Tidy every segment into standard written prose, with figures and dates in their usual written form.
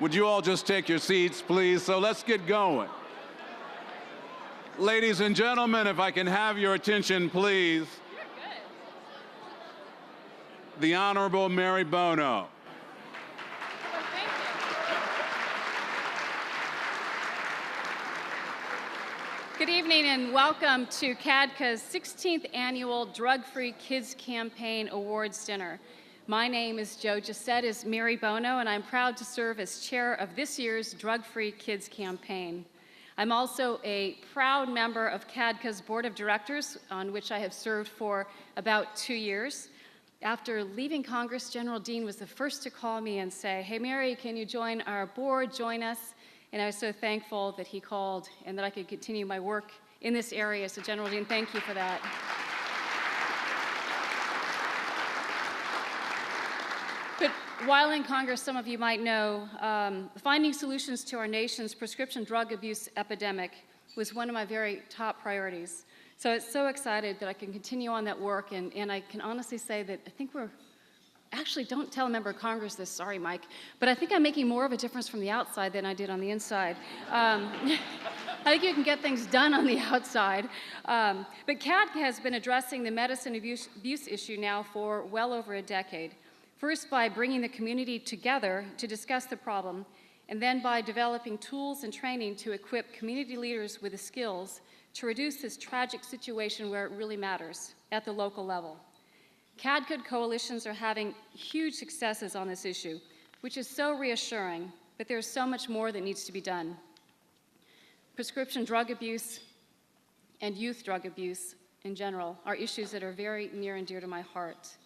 Would you all just take your seats, please? So let's get going. Ladies and gentlemen, if I can have your attention, please. The Honorable Mary Bono. Good evening and welcome to CADCA's 16th Annual Drug-Free Kids Campaign Awards Dinner. My name is Jo Gisette as Mary Bono, and I'm proud to serve as chair of this year's Drug-Free Kids Campaign. I'm also a proud member of CADCA's Board of Directors, on which I have served for about 2 years. After leaving Congress, General Dean was the first to call me and say, "Hey Mary, can you join our board, join us?" And I was so thankful that he called and that I could continue my work in this area. So General Dean, thank you for that. But while in Congress, some of you might know, finding solutions to our nation's prescription drug abuse epidemic was one of my very top priorities. So I'm so excited that I can continue on that work, and I can honestly say that I think actually, don't tell a member of Congress this, sorry, Mike, but I think I'm making more of a difference from the outside than I did on the inside. I think you can get things done on the outside. But CADCA has been addressing the medicine abuse issue now for well over a decade. First by bringing the community together to discuss the problem, and then by developing tools and training to equip community leaders with the skills to reduce this tragic situation where it really matters, at the local level. CADCA coalitions are having huge successes on this issue, which is so reassuring, but there's so much more that needs to be done. Prescription drug abuse and youth drug abuse in general are issues that are very near and dear to my heart.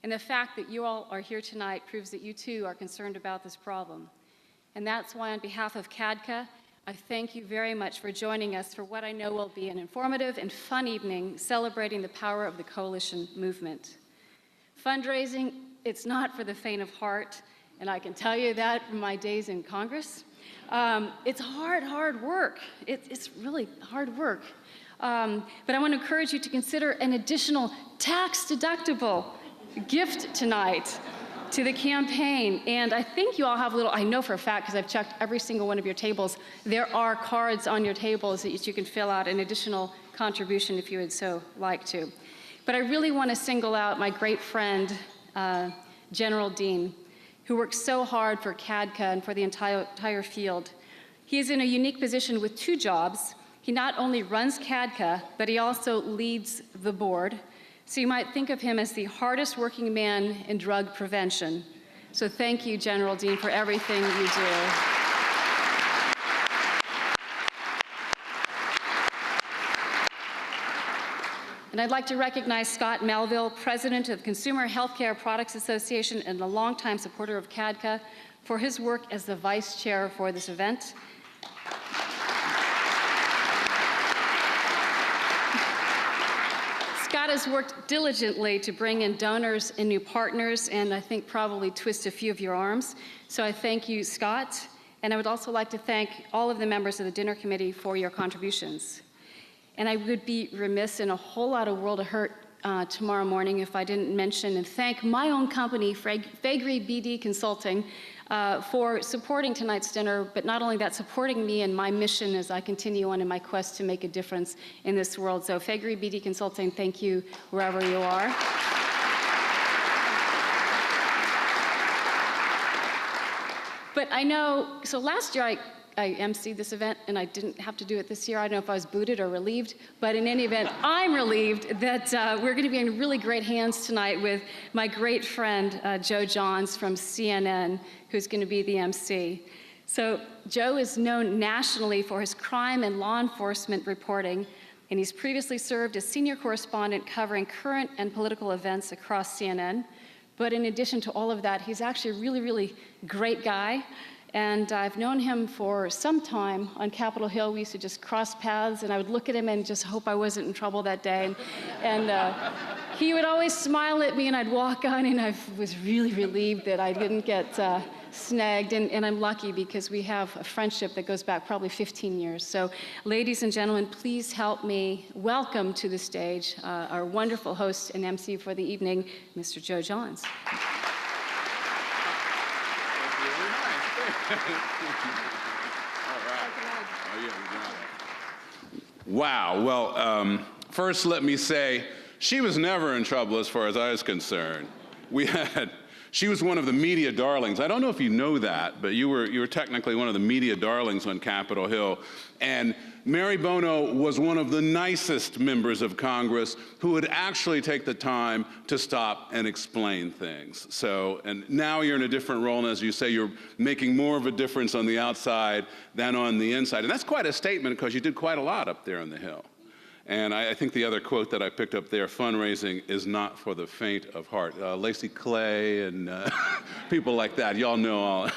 And the fact that you all are here tonight proves that you too are concerned about this problem. And that's why on behalf of CADCA, I thank you very much for joining us for what I know will be an informative and fun evening celebrating the power of the coalition movement. Fundraising, it's not for the faint of heart, and I can tell you that from my days in Congress. It's hard work. It's really hard work. But I want to encourage you to consider an additional tax-deductible gift tonight to the campaign. And I think you all have I know for a fact, because I've checked every single one of your tables, there are cards on your tables that you can fill out an additional contribution if you would so like to. But I really want to single out my great friend, General Dean, who works so hard for CADCA and for the entire field. He is in a unique position with 2 jobs. He not only runs CADCA, but he also leads the board. So you might think of him as the hardest working man in drug prevention. So thank you, General Dean, for everything you do. And I'd like to recognize Scott Melville, President of Consumer Healthcare Products Association and a longtime supporter of CADCA, for his work as the Vice Chair for this event. Scott has worked diligently to bring in donors and new partners, and I think probably twist a few of your arms. So I thank you, Scott. And I would also like to thank all of the members of the dinner committee for your contributions. And I would be remiss in a whole lot of World of Hurt tomorrow morning if I didn't mention and thank my own company, Faegre BD Consulting, for supporting tonight's dinner, but not only that, supporting me and my mission as I continue on in my quest to make a difference in this world. So Faegre BD Consulting, thank you wherever you are. But I know, so last year I emceed this event, and I didn't have to do it this year. I don't know if I was booted or relieved, but in any event, I'm relieved that we're going to be in really great hands tonight with my great friend, Joe Johns from CNN, who's going to be the MC. So Joe is known nationally for his crime and law enforcement reporting, and he's previously served as senior correspondent covering current and political events across CNN. But in addition to all of that, he's actually a really, really great guy. And I've known him for some time on Capitol Hill. We used to just cross paths, and I would look at him and just hope I wasn't in trouble that day. And he would always smile at me, and I'd walk on, and I was really relieved that I didn't get snagged. And I'm lucky because we have a friendship that goes back probably 15 years. So ladies and gentlemen, please help me welcome to the stage our wonderful host and MC for the evening, Mr. Joe Johns. right. Oh, yeah, we got it. Wow. Well, first let me say, she was never in trouble as far as I was concerned. She was one of the media darlings. I don't know if you know that, but you were technically one of the media darlings on Capitol Hill. And Mary Bono was one of the nicest members of Congress who would actually take the time to stop and explain things. So, and now you're in a different role, and as you say, you're making more of a difference on the outside than on the inside. And that's quite a statement, because you did quite a lot up there on the Hill. And I think the other quote that I picked up there, fundraising is not for the faint of heart. Lacey Clay and people like that, y'all know all.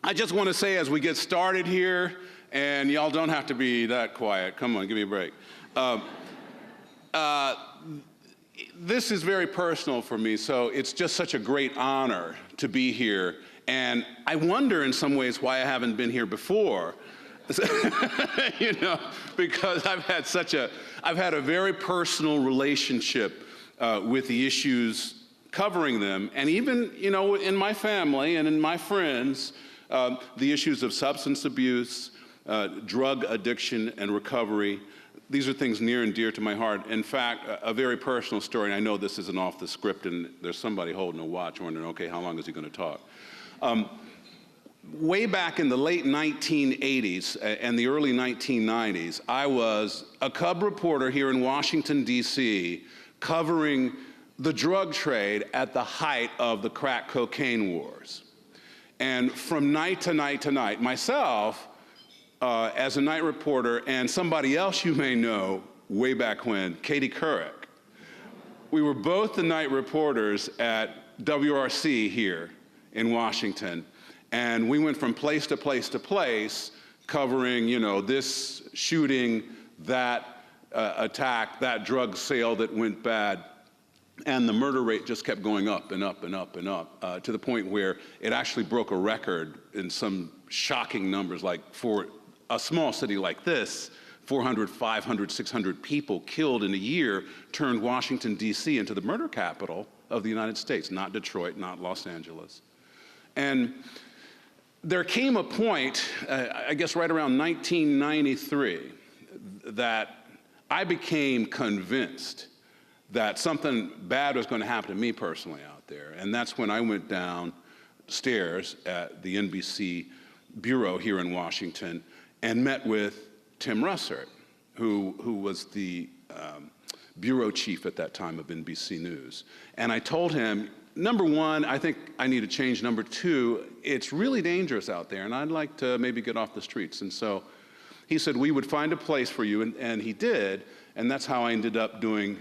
I just want to say, as we get started here, and y'all don't have to be that quiet. Come on, give me a break. This is very personal for me, so it's just such a great honor to be here. And I wonder in some ways why I haven't been here before. You know, because I've had a very personal relationship with the issues covering them, and even, you know, in my family and in my friends, the issues of substance abuse, drug addiction and recovery. These are things near and dear to my heart. In fact, a very personal story, and I know this isn't off the script, and there's somebody holding a watch wondering, okay, how long is he going to talk? Way back in the late 1980s and the early 1990s, I was a cub reporter here in Washington, D.C., covering the drug trade at the height of the crack cocaine wars. And from night to night to night, myself, as a night reporter, and somebody else you may know way back when, Katie Couric, we were both the night reporters at WRC here in Washington. And we went from place to place to place, covering, you know, this shooting, that attack, that drug sale that went bad. And the murder rate just kept going up and up and up and up, to the point where it actually broke a record in some shocking numbers, like for a small city like this, 400, 500, 600 people killed in a year turned Washington, D.C. into the murder capital of the United States, not Detroit, not Los Angeles. And there came a point, I guess right around 1993, that I became convinced that something bad was going to happen to me personally out there. And that's when I went downstairs at the NBC bureau here in Washington and met with Tim Russert, who was the bureau chief at that time of NBC News. And I told him, number one, I think I need to change. Number two, it's really dangerous out there, and I'd like to maybe get off the streets. And so he said, we would find a place for you, and he did, and that's how I ended up doing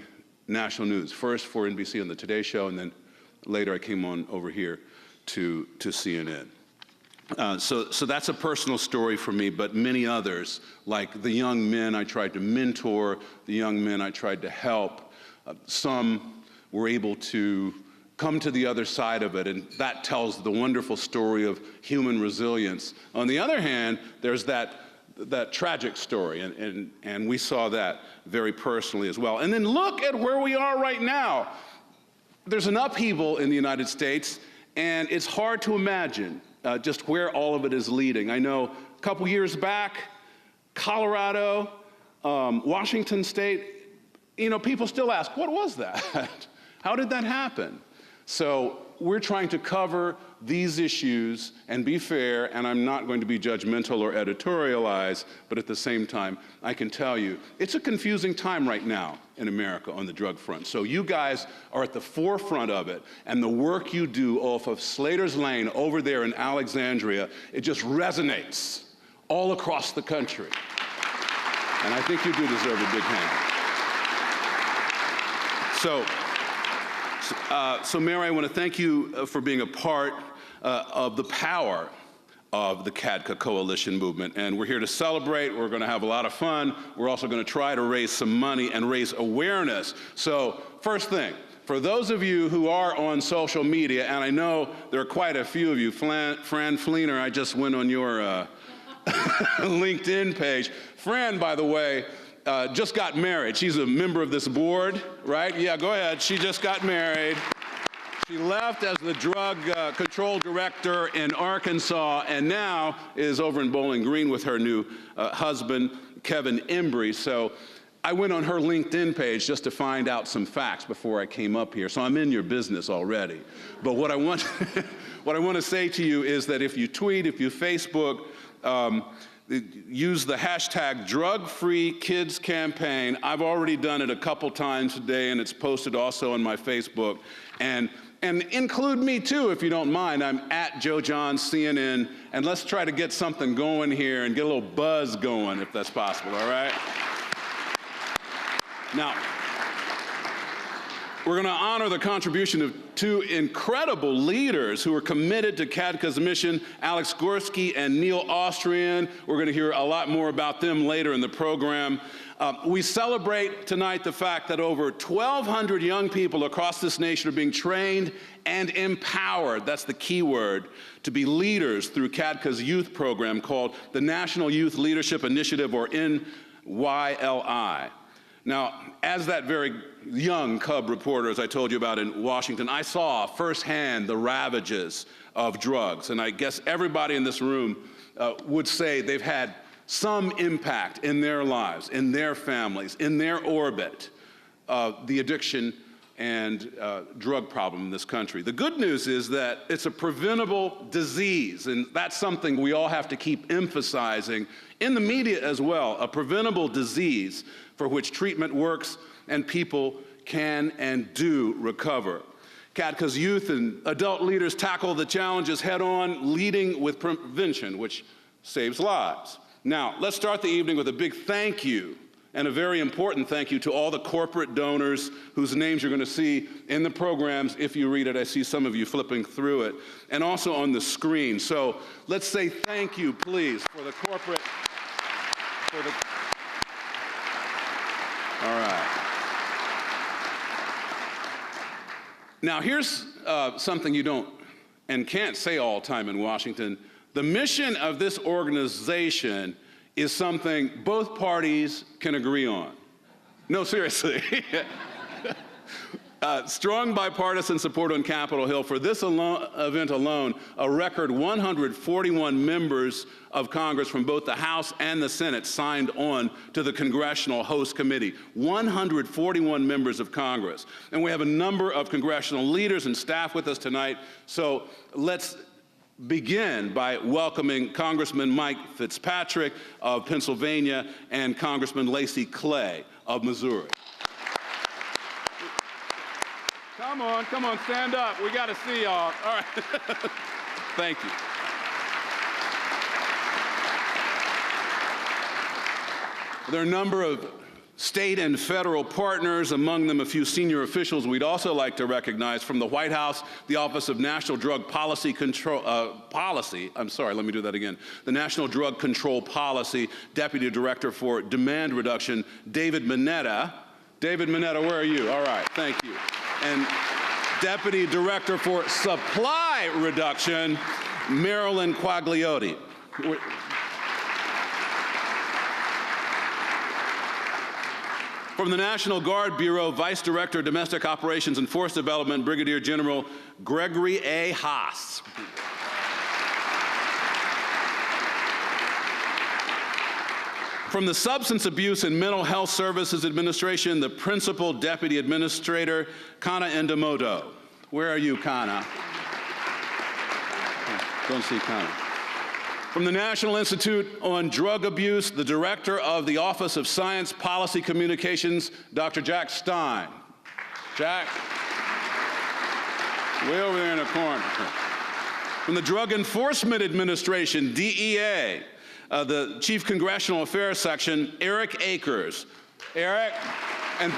national news. First for NBC on the Today Show, and then later I came on over here to CNN. So that's a personal story for me, but many others, like the young men I tried to mentor, the young men I tried to help, some were able to come to the other side of it, and that tells the wonderful story of human resilience. On the other hand, there's that tragic story, and we saw that very personally as well. And then look at where we are right now. There's an upheaval in the United States, and it's hard to imagine just where all of it is leading. I know a couple years back, Colorado, Washington State, you know, people still ask, what was that? How did that happen? So we're trying to cover these issues and be fair, and I'm not going to be judgmental or editorialize, but at the same time, I can tell you, it's a confusing time right now in America on the drug front. So you guys are at the forefront of it, and the work you do off of Slater's Lane over there in Alexandria, it just resonates all across the country. And I think you do deserve a big hand. So Mary, I want to thank you for being a part of the power of the CADCA coalition movement. And we're here to celebrate. We're going to have a lot of fun. We're also going to try to raise some money and raise awareness. So first thing, for those of you who are on social media, and I know there are quite a few of you, Fran Fleener, I just went on your LinkedIn page. Fran, by the way, just got married. She's a member of this board, right? Yeah, go ahead. She just got married. She left as the drug control director in Arkansas and now is over in Bowling Green with her new husband, Kevin Embry. So I went on her LinkedIn page just to find out some facts before I came up here. So I'm in your business already. But what I want, what I want to say to you is that if you tweet, if you Facebook, use the hashtag #DrugFreeKids campaign. I've already done it a couple times today, and it's posted also on my Facebook. And include me too, if you don't mind. I'm at Joe John CNN, and let's try to get something going here and get a little buzz going, if that's possible, all right? Now, we're going to honor the contribution of two incredible leaders who are committed to CADCA's mission, Alex Gorsky and Neil Austrian. We're going to hear a lot more about them later in the program. We celebrate tonight the fact that over 1,200 young people across this nation are being trained and empowered, that's the key word, to be leaders through CADCA's youth program called the National Youth Leadership Initiative, or NYLI. Now, as that very young cub reporter, as I told you about in Washington, I saw firsthand the ravages of drugs. And I guess everybody in this room would say they've had some impact in their lives, in their families, in their orbit, the addiction and drug problem in this country. The good news is that it's a preventable disease, and that's something we all have to keep emphasizing in the media as well, a preventable disease for which treatment works and people can and do recover. CADCA's youth and adult leaders tackle the challenges head on, leading with prevention, which saves lives. Now, let's start the evening with a big thank you, and a very important thank you to all the corporate donors whose names you're going to see in the programs if you read it. I see some of you flipping through it, and also on the screen. So let's say thank you, please, for the corporate, all right. Now, here's something you don't and can't say all the time in Washington. The mission of this organization is something both parties can agree on. No, seriously. Strong bipartisan support on Capitol Hill for this event alone, a record 141 members of Congress from both the House and the Senate signed on to the Congressional Host Committee. 141 members of Congress. And we have a number of congressional leaders and staff with us tonight, so let's begin by welcoming Congressman Mike Fitzpatrick of Pennsylvania and Congressman Lacy Clay of Missouri. Come on, stand up. We got to see y'all. All right. Thank you. There are a number of state and federal partners, among them a few senior officials we'd also like to recognize from the White House, the Office of National Drug Policy Control, the National Drug Control Policy, Deputy Director for Demand Reduction, David Mineta. David Mineta, where are you? All right, thank you. And Deputy Director for Supply Reduction, Marilyn Quagliotti. From the National Guard Bureau, Vice Director, Domestic Operations and Force Development, Brigadier General Gregory A. Haas. From the Substance Abuse and Mental Health Services Administration, the Principal Deputy Administrator, Kana Endomoto. Where are you, Kana? Don't see Kana. From the National Institute on Drug Abuse, the Director of the Office of Science Policy Communications, Dr. Jack Stein. Jack? Way over there in the corner. From the Drug Enforcement Administration, DEA, the Chief Congressional Affairs Section, Eric Akers. Eric, and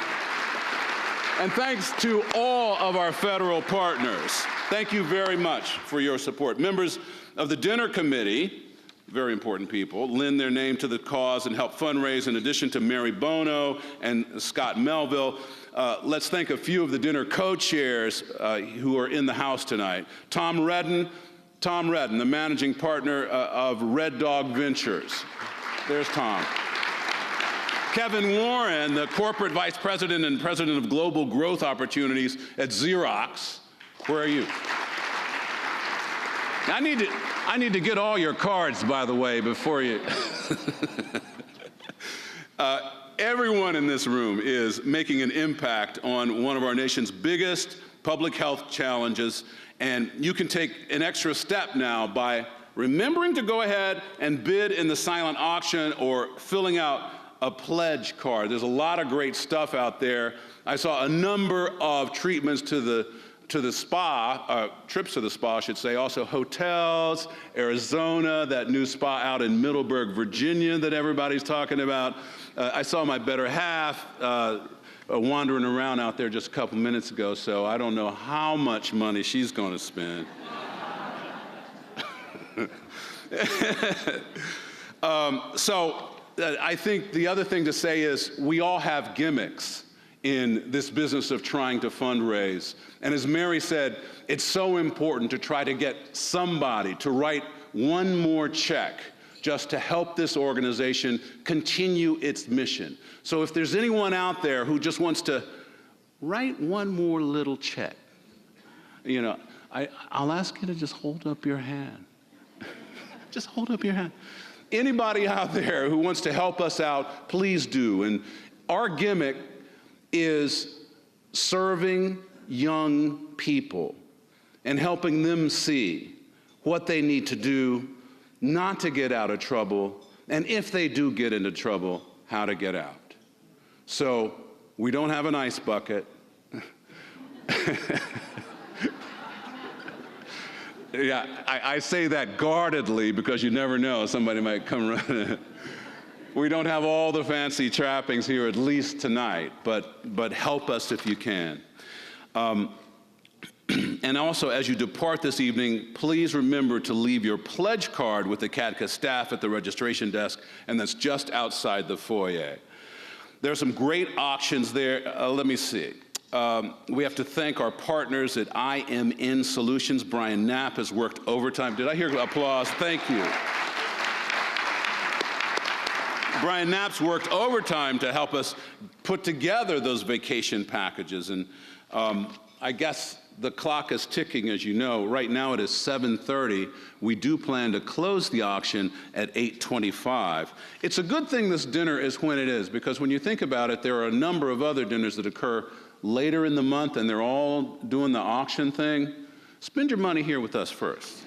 thanks to all of our federal partners. Thank you very much for your support. Members of the Dinner Committee, very important people, lend their name to the cause and help fundraise in addition to Mary Bono and Scott Melville. Let's thank a few of the dinner co-chairs who are in the House tonight. Tom Redden, the managing partner of Red Dog Ventures. There's Tom. Kevin Warren, the corporate vice president and president of global growth opportunities at Xerox. Where are you? I need to get all your cards, by the way, before you. Everyone in this room is making an impact on one of our nation's biggest public health challenges, and you can take an extra step now by remembering to go ahead and bid in the silent auction or filling out a pledge card. There's a lot of great stuff out there. I saw a number of treatments to the spa, trips to the spa, I should say, also hotels, Arizona, that new spa out in Middleburg, Virginia that everybody's talking about. I saw my better half wandering around out there just a couple minutes ago, so I don't know how much money she's going to spend. I think the other thing to say is we all have gimmicks in this business of trying to fundraise. And as Mary said, it's so important to try to get somebody to write one more check just to help this organization continue its mission. So if there's anyone out there who just wants to write one more little check, you know, I'll ask you to just hold up your hand. Just hold up your hand. Anybody out there who wants to help us out, please do. And our gimmick is serving young people and helping them see what they need to do not to get out of trouble, and if they do get into trouble, how to get out. So we don't have an ice bucket. Yeah, I say that guardedly because you never know, somebody might come running. We don't have all the fancy trappings here, at least tonight, but help us if you can. And also, as you depart this evening, please remember to leave your pledge card with the CADCA staff at the registration desk, and that's just outside the foyer. There are some great auctions there. Let me see. We have to thank our partners at IMN Solutions. Brian Knapp has worked overtime. Did I hear applause? Thank you. Brian Knapp's worked overtime to help us put together those vacation packages. And I guess the clock is ticking, as you know. Right now it is 7:30. We do plan to close the auction at 8:25. It's a good thing this dinner is when it is, because when you think about it, there are a number of other dinners that occur later in the month, and they're all doing the auction thing. Spend your money here with us first.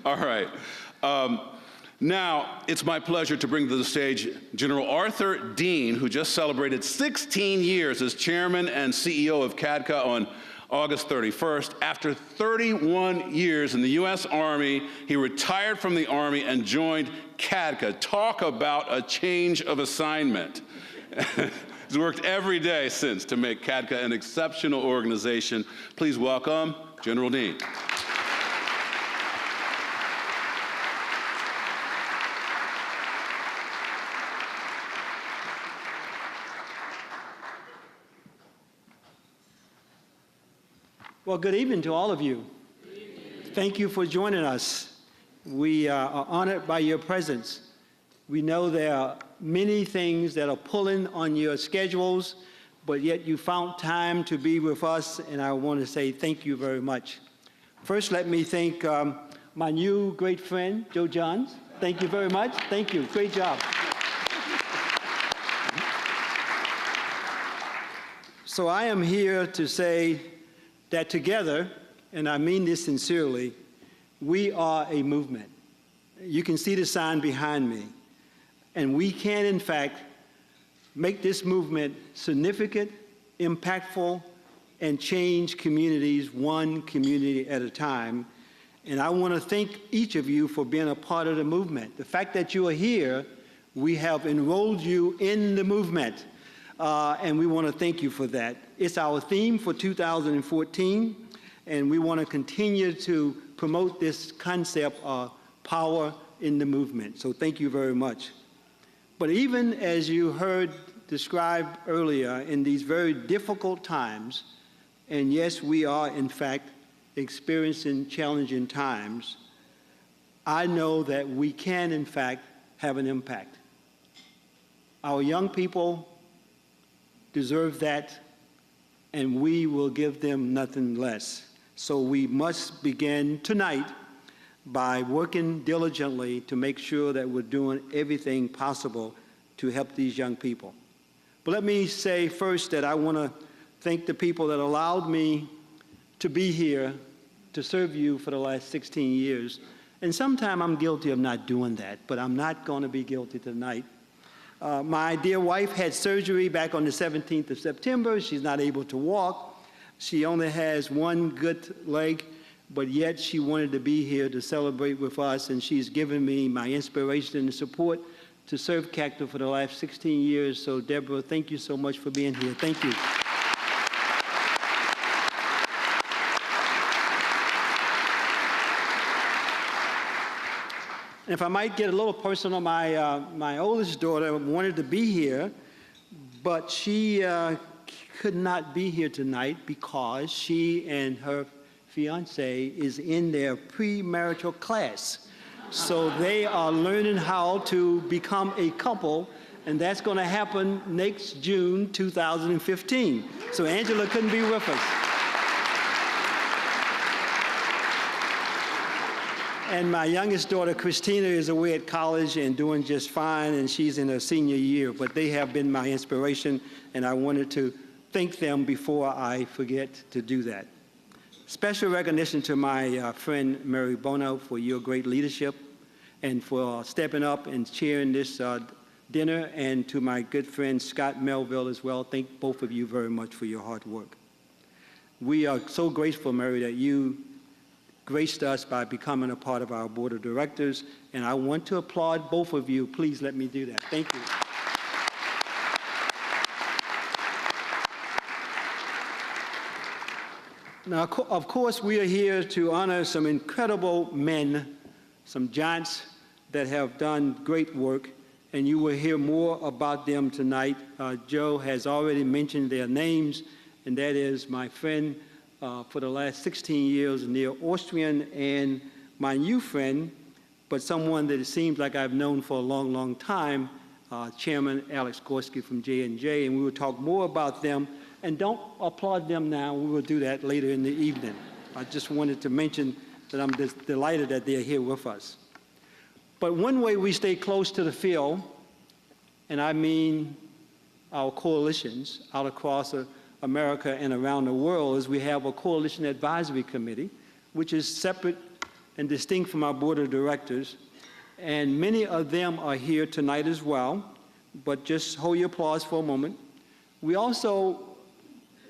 All right. Now, it's my pleasure to bring to the stage General Arthur Dean, who just celebrated 16 years as chairman and CEO of CADCA on August 31st. After 31 years in the U.S. Army, he retired from the Army and joined CADCA. Talk about a change of assignment. He's worked every day since to make CADCA an exceptional organization. Please welcome General Dean. Well, good evening to all of you. Thank you for joining us. We are honored by your presence. We know there are many things that are pulling on your schedules, but yet you found time to be with us, and I want to say thank you very much. First, let me thank my new great friend, Joe Johns. Thank you very much. Thank you. Great job. So I am here to say that together, and I mean this sincerely, we are a movement. You can see the sign behind me. And we can, in fact, make this movement significant, impactful, and change communities one community at a time. And I want to thank each of you for being a part of the movement. The fact that you are here, we have enrolled you in the movement. And we want to thank you for that. It's our theme for 2014, and we want to continue to promote this concept of power in the movement. So thank you very much. But even as you heard described earlier, in these very difficult times, and yes, we are in fact experiencing challenging times, I know that we can in fact have an impact. Our young people deserve that. and we will give them nothing less. So we must begin tonight by working diligently to make sure that we're doing everything possible to help these young people. But let me say first that I want to thank the people that allowed me to be here to serve you for the last 16 years. And sometimes I'm guilty of not doing that, but I'm not going to be guilty tonight. My dear wife had surgery back on the 17th of September. She's not able to walk. She only has one good leg, but yet she wanted to be here to celebrate with us, and she's given me my inspiration and support to serve CADCA for the last 16 years. So, Deborah, thank you so much for being here. Thank you. And if I might get a little personal, my oldest daughter wanted to be here, but she could not be here tonight because she and her fiance is in their premarital class. So they are learning how to become a couple, and that's going to happen next June 2015. So Angela couldn't be with us. And my youngest daughter, Christina, is away at college and doing just fine, and she's in her senior year. But they have been my inspiration, and I wanted to thank them before I forget to do that. Special recognition to my friend Mary Bono for your great leadership and for stepping up and chairing this dinner, and to my good friend Scott Melville as well. Thank both of you very much for your hard work. We are so grateful, Mary, that you graced us by becoming a part of our board of directors, and I want to applaud both of you. Please let me do that. Thank you. Now, of course, we are here to honor some incredible men, some giants that have done great work, and you will hear more about them tonight. Joe has already mentioned their names, and that is my friend for the last 16 years, Neil Austrian, and my new friend, but someone that it seems like I've known for a long, long time, Chairman Alex Gorsky from J&J, and we will talk more about them. And don't applaud them now. We will do that later in the evening. I just wanted to mention that I'm delighted that they're here with us. But one way we stay close to the field, and I mean our coalitions out across America and around the world, is we have a coalition advisory committee, which is separate and distinct from our board of directors. And many of them are here tonight as well, but just hold your applause for a moment. We also,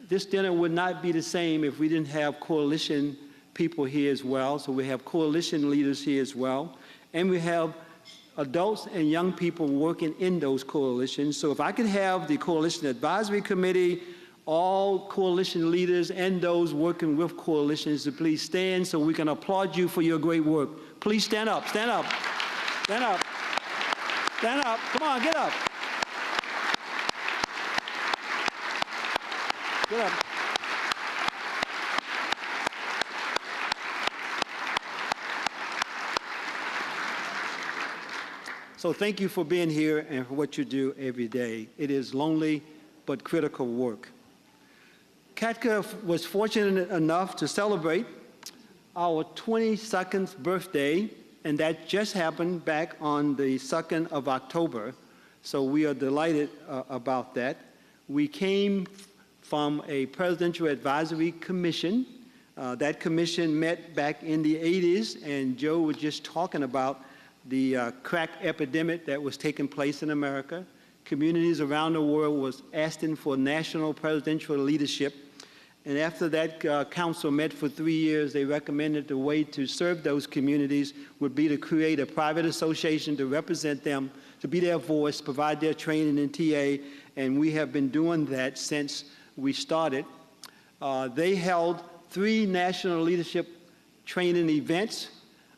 this dinner would not be the same if we didn't have coalition people here as well. So we have coalition leaders here as well. And we have adults and young people working in those coalitions. So if I could have the Coalition Advisory Committee, all coalition leaders and those working with coalitions to please stand so we can applaud you for your great work. Please stand up, stand up, stand up, stand up. Come on, get up. Get up. So thank you for being here and for what you do every day. It is lonely but critical work. CADCA was fortunate enough to celebrate our 22nd birthday, and that just happened back on the 2nd of October. So we are delighted about that. We came from a Presidential Advisory Commission. That commission met back in the 80s, and Joe was just talking about the crack epidemic that was taking place in America. Communities around the world was asking for national presidential leadership. And after that council met for 3 years, they recommended the way to serve those communities would be to create a private association to represent them, to be their voice, provide their training in TA, and we have been doing that since we started. They held 3 national leadership training events.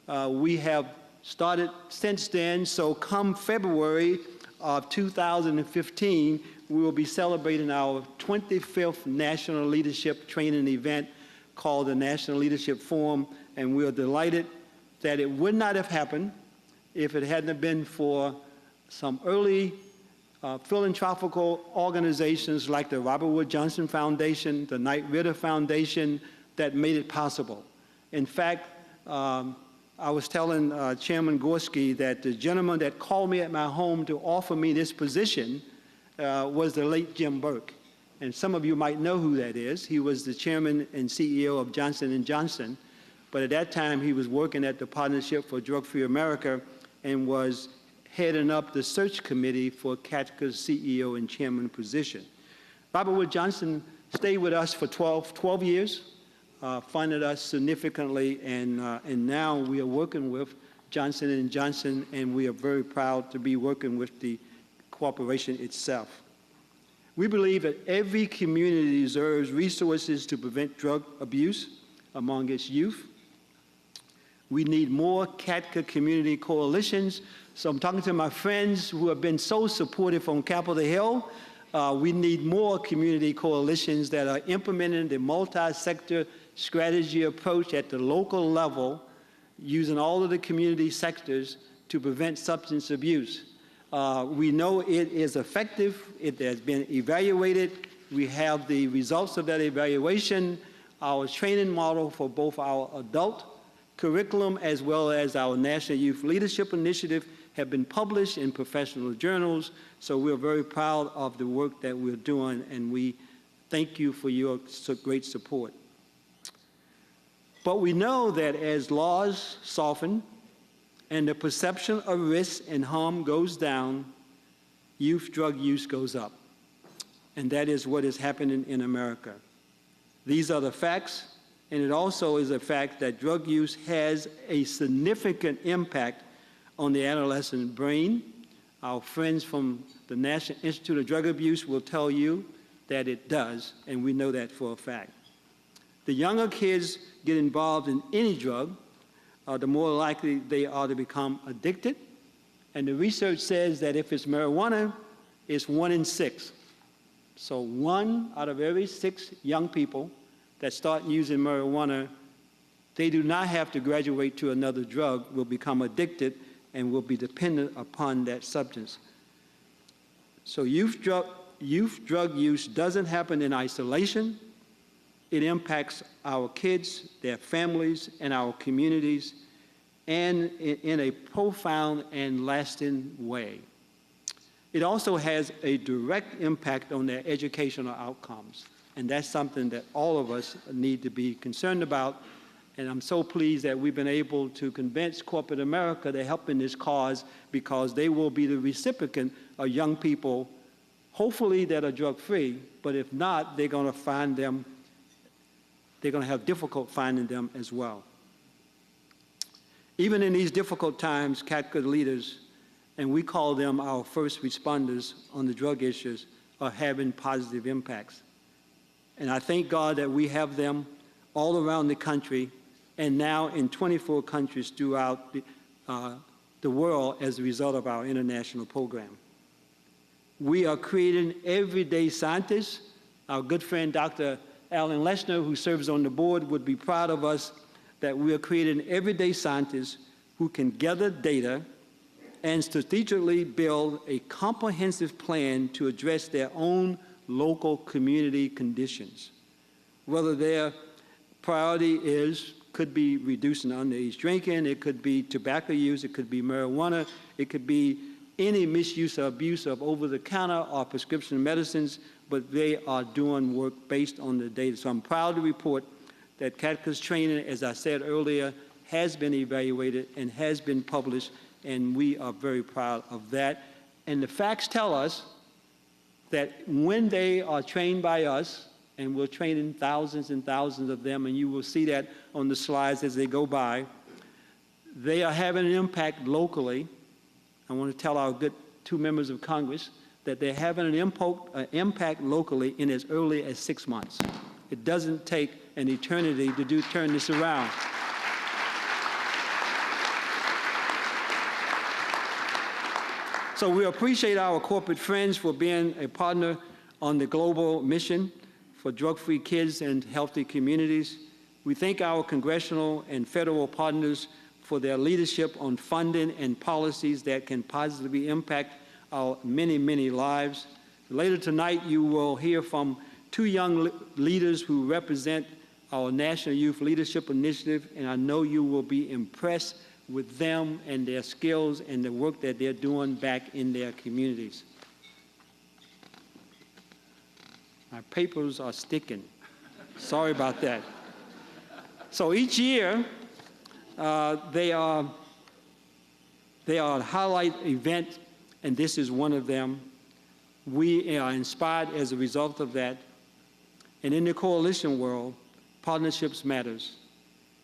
We have started since then, so come February of 2015, we will be celebrating our 25th National Leadership Training event called the National Leadership Forum, and we are delighted that it would not have happened if it hadn't been for some early philanthropical organizations like the Robert Wood Johnson Foundation, the Knight Ridder Foundation, that made it possible. In fact, I was telling Chairman Gorsky that the gentleman that called me at my home to offer me this position was the late Jim Burke. And some of you might know who that is. He was the chairman and CEO of Johnson & Johnson. But at that time, he was working at the Partnership for Drug-Free America and was heading up the search committee for CADCA's CEO and chairman position. Robert Wood Johnson stayed with us for 12 years, funded us significantly, and now we are working with Johnson & Johnson, and we are very proud to be working with the corporation itself. We believe that every community deserves resources to prevent drug abuse among its youth. We need more CADCA community coalitions. So I'm talking to my friends who have been so supportive on Capitol Hill. We need more community coalitions that are implementing the multi-sector strategy approach at the local level, using all of the community sectors to prevent substance abuse. We know it is effective. It has been evaluated. We have the results of that evaluation. Our training model for both our adult curriculum as well as our National Youth Leadership Initiative have been published in professional journals. So we're very proud of the work that we're doing, and we thank you for your great support. But we know that as laws soften and the perception of risk and harm goes down, youth drug use goes up. And that is what is happening in America. These are the facts, and it also is a fact that drug use has a significant impact on the adolescent brain. Our friends from the National Institute of Drug Abuse will tell you that it does, and we know that for a fact. The younger kids get involved in any drug, the more likely they are to become addicted. And the research says that if it's marijuana, it's 1 in 6. So 1 out of every 6 young people that start using marijuana, they do not have to graduate to another drug, will become addicted and will be dependent upon that substance. So youth drug use doesn't happen in isolation. It impacts our kids, their families, and our communities, and in a profound and lasting way. It also has a direct impact on their educational outcomes, and that's something that all of us need to be concerned about. And I'm so pleased that we've been able to convince corporate America to help in this cause, because they will be the recipient of young people, hopefully that are drug-free, but if not, they're going to find them, they're going to have difficult finding them as well. Even in these difficult times, CADCA leaders, and we call them our first responders on the drug issues, are having positive impacts. And I thank God that we have them all around the country, and now in 24 countries throughout the world as a result of our international program. We are creating everyday scientists. Our good friend Dr. Alan Leshner, who serves on the board, would be proud of us that we are creating everyday scientists who can gather data and strategically build a comprehensive plan to address their own local community conditions. Whether their priority could be reducing underage drinking, it could be tobacco use, it could be marijuana, it could be any misuse or abuse of over-the-counter or prescription medicines, but they are doing work based on the data. So I'm proud to report that CADCA's training, as I said earlier, has been evaluated and has been published, and we are very proud of that. And the facts tell us that when they are trained by us, and we're training thousands and thousands of them, and you will see that on the slides as they go by, they are having an impact locally. I want to tell our good 2 members of Congress that they're having an impact locally in as early as 6 months. It doesn't take an eternity to turn this around. So we appreciate our corporate friends for being a partner on the global mission for drug-free kids and healthy communities. We thank our congressional and federal partners for their leadership on funding and policies that can positively impact our many, many lives. Later tonight, you will hear from two young leaders who represent our National Youth Leadership Initiative, and I know you will be impressed with them and their skills and the work that they're doing back in their communities. My papers are sticking. Sorry about that. So each year, they are a highlight event, and this is one of them. We are inspired as a result of that. And in the coalition world, partnerships matters.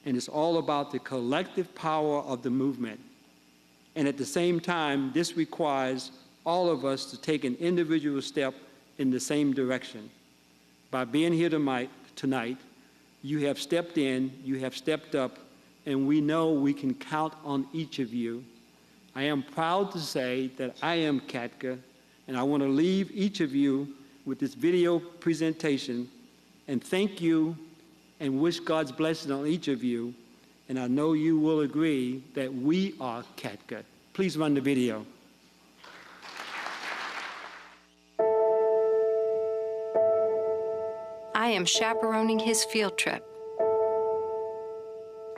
And it's all about the collective power of the movement. And at the same time, this requires all of us to take an individual step in the same direction. By being here tonight, you have stepped in, you have stepped up, and we know we can count on each of you. I am proud to say that I am CADCA, and I want to leave each of you with this video presentation and thank you and wish God's blessing on each of you. And I know you will agree that we are CADCA. Please run the video. I am chaperoning his field trip.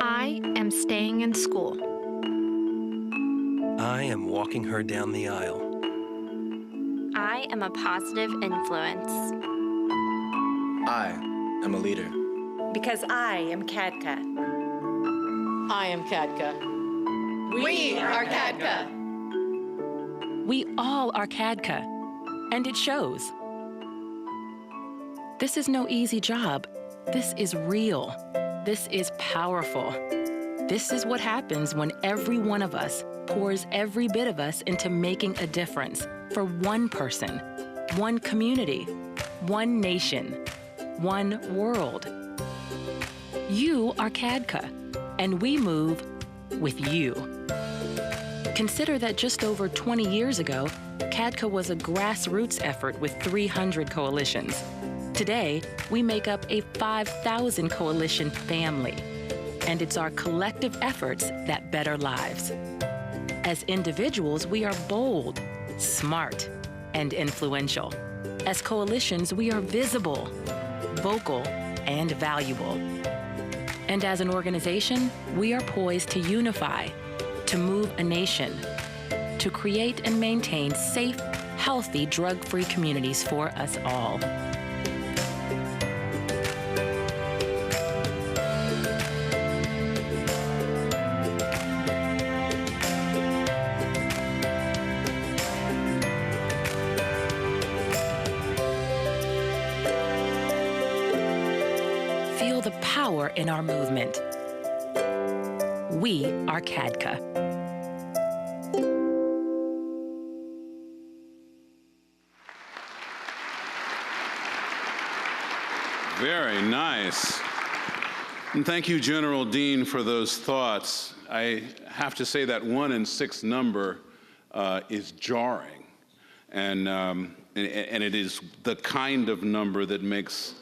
I am staying in school. I am walking her down the aisle. I am a positive influence. I am a leader. Because I am CADCA. I am CADCA. We are CADCA. We all are CADCA, and it shows. This is no easy job. This is real. This is powerful. This is what happens when every one of us pours every bit of us into making a difference for one person, one community, one nation, one world. You are CADCA, and we move with you. Consider that just over 20 years ago, CADCA was a grassroots effort with 300 coalitions. Today, we make up a 5,000 coalition family, and it's our collective efforts that better lives. As individuals, we are bold, smart, and influential. As coalitions, we are visible, vocal, and valuable. And as an organization, we are poised to unify, to move a nation, to create and maintain safe, healthy, drug-free communities for us all. Feel the power in our movement. We are CADCA. Very nice. And thank you, General Dean, for those thoughts. I have to say that 1 in 6 number is jarring. And it is the kind of number that makes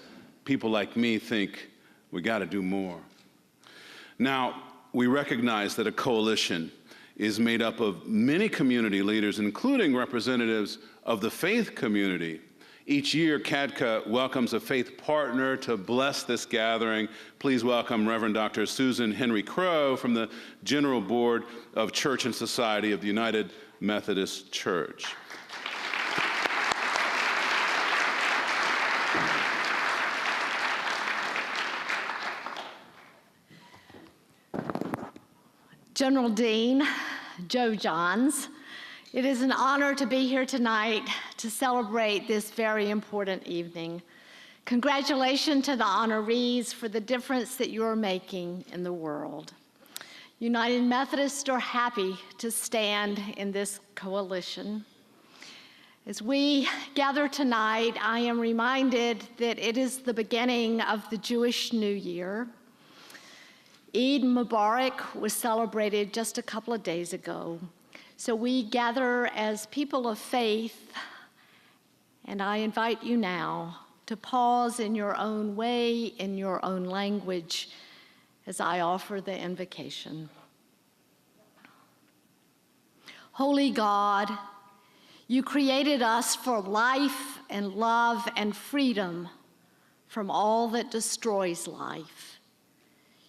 people like me think we got to do more. Now, we recognize that a coalition is made up of many community leaders, including representatives of the faith community. Each year, CADCA welcomes a faith partner to bless this gathering. Please welcome Reverend Dr. Susan Henry-Crowe from the General Board of Church and Society of the United Methodist Church. General Dean, Joe Johns, it is an honor to be here tonight to celebrate this very important evening. Congratulations to the honorees for the difference that you are making in the world. United Methodists are happy to stand in this coalition. As we gather tonight, I am reminded that it is the beginning of the Jewish New Year. Eid Mubarak was celebrated just a couple of days ago. So we gather as people of faith, and I invite you now to pause in your own way, in your own language, as I offer the invocation. Holy God, You created us for life and love and freedom from all that destroys life.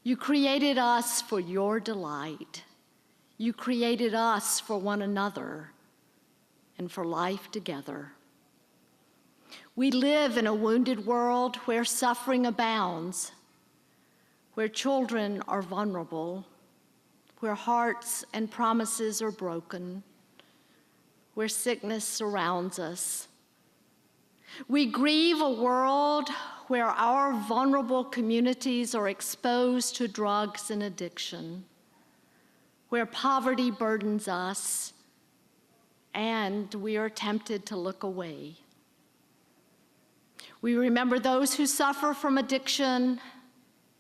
You created us for your delight. You created us for one another and for life together. We live in a wounded world where suffering abounds, where children are vulnerable, where hearts and promises are broken, where sickness surrounds us. We grieve a world where our vulnerable communities are exposed to drugs and addiction, where poverty burdens us, and we are tempted to look away. We remember those who suffer from addiction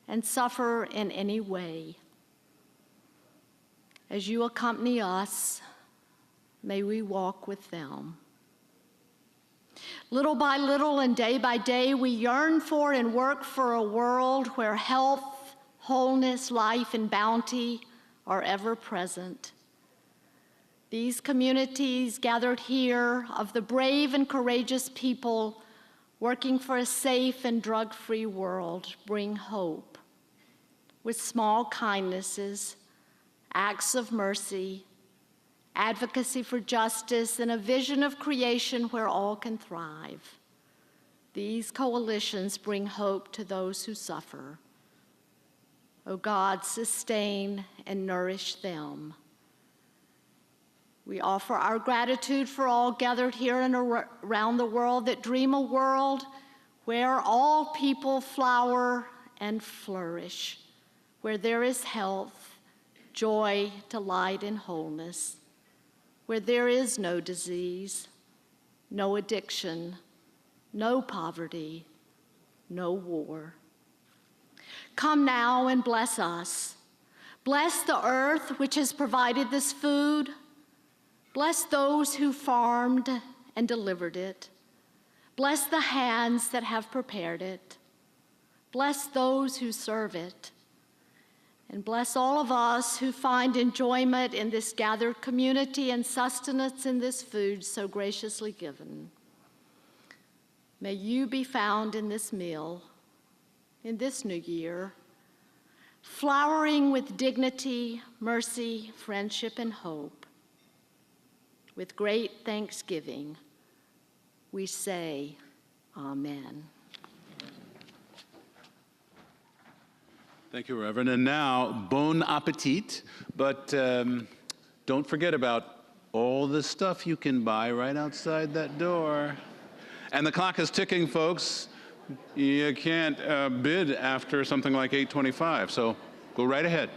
and suffer in any way. As you accompany us, may we walk with them. Little by little and day by day, we yearn for and work for a world where health, wholeness, life, and bounty are ever present. These communities gathered here of the brave and courageous people working for a safe and drug-free world bring hope with small kindnesses, acts of mercy, advocacy for justice, and a vision of creation where all can thrive. These coalitions bring hope to those who suffer. O God, sustain and nourish them. We offer our gratitude for all gathered here and around the world that dream a world where all people flower and flourish, where there is health, joy, delight, and wholeness, where there is no disease, no addiction, no poverty, no war. Come now and bless us. Bless the earth which has provided this food. Bless those who farmed and delivered it. Bless the hands that have prepared it. Bless those who serve it. And bless all of us who find enjoyment in this gathered community and sustenance in this food so graciously given. May you be found in this meal, in this new year, flowering with dignity, mercy, friendship, and hope. With great thanksgiving, we say, Amen. Thank you, Reverend. And now, bon appetit. But don't forget about all the stuff you can buy right outside that door. And the clock is ticking, folks. You can't bid after something like 8:25, so go right ahead.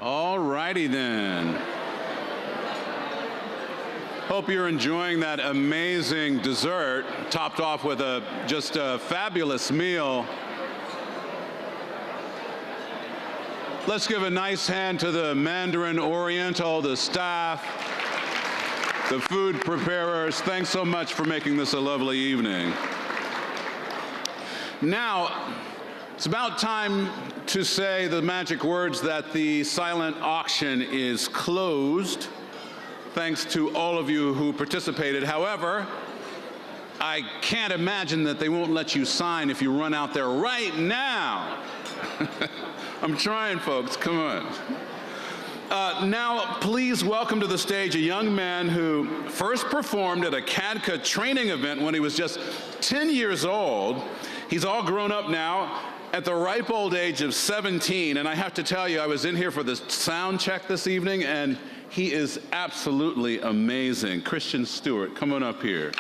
All righty then. Hope you're enjoying that amazing dessert, topped off with just a fabulous meal. Let's give a nice hand to the Mandarin Oriental, the staff, the food preparers. Thanks so much for making this a lovely evening. Now, it's about time to say the magic words that the silent auction is closed. Thanks to all of you who participated. However, I can't imagine that they won't let you sign if you run out there right now. I'm trying, folks, come on. Now, please welcome to the stage a young man who first performed at a CADCA training event when he was just 10 years old. He's all grown up now at the ripe old age of 17, and I have to tell you, I was in here for the sound check this evening, and he is absolutely amazing. Christian Stewart, come on up here.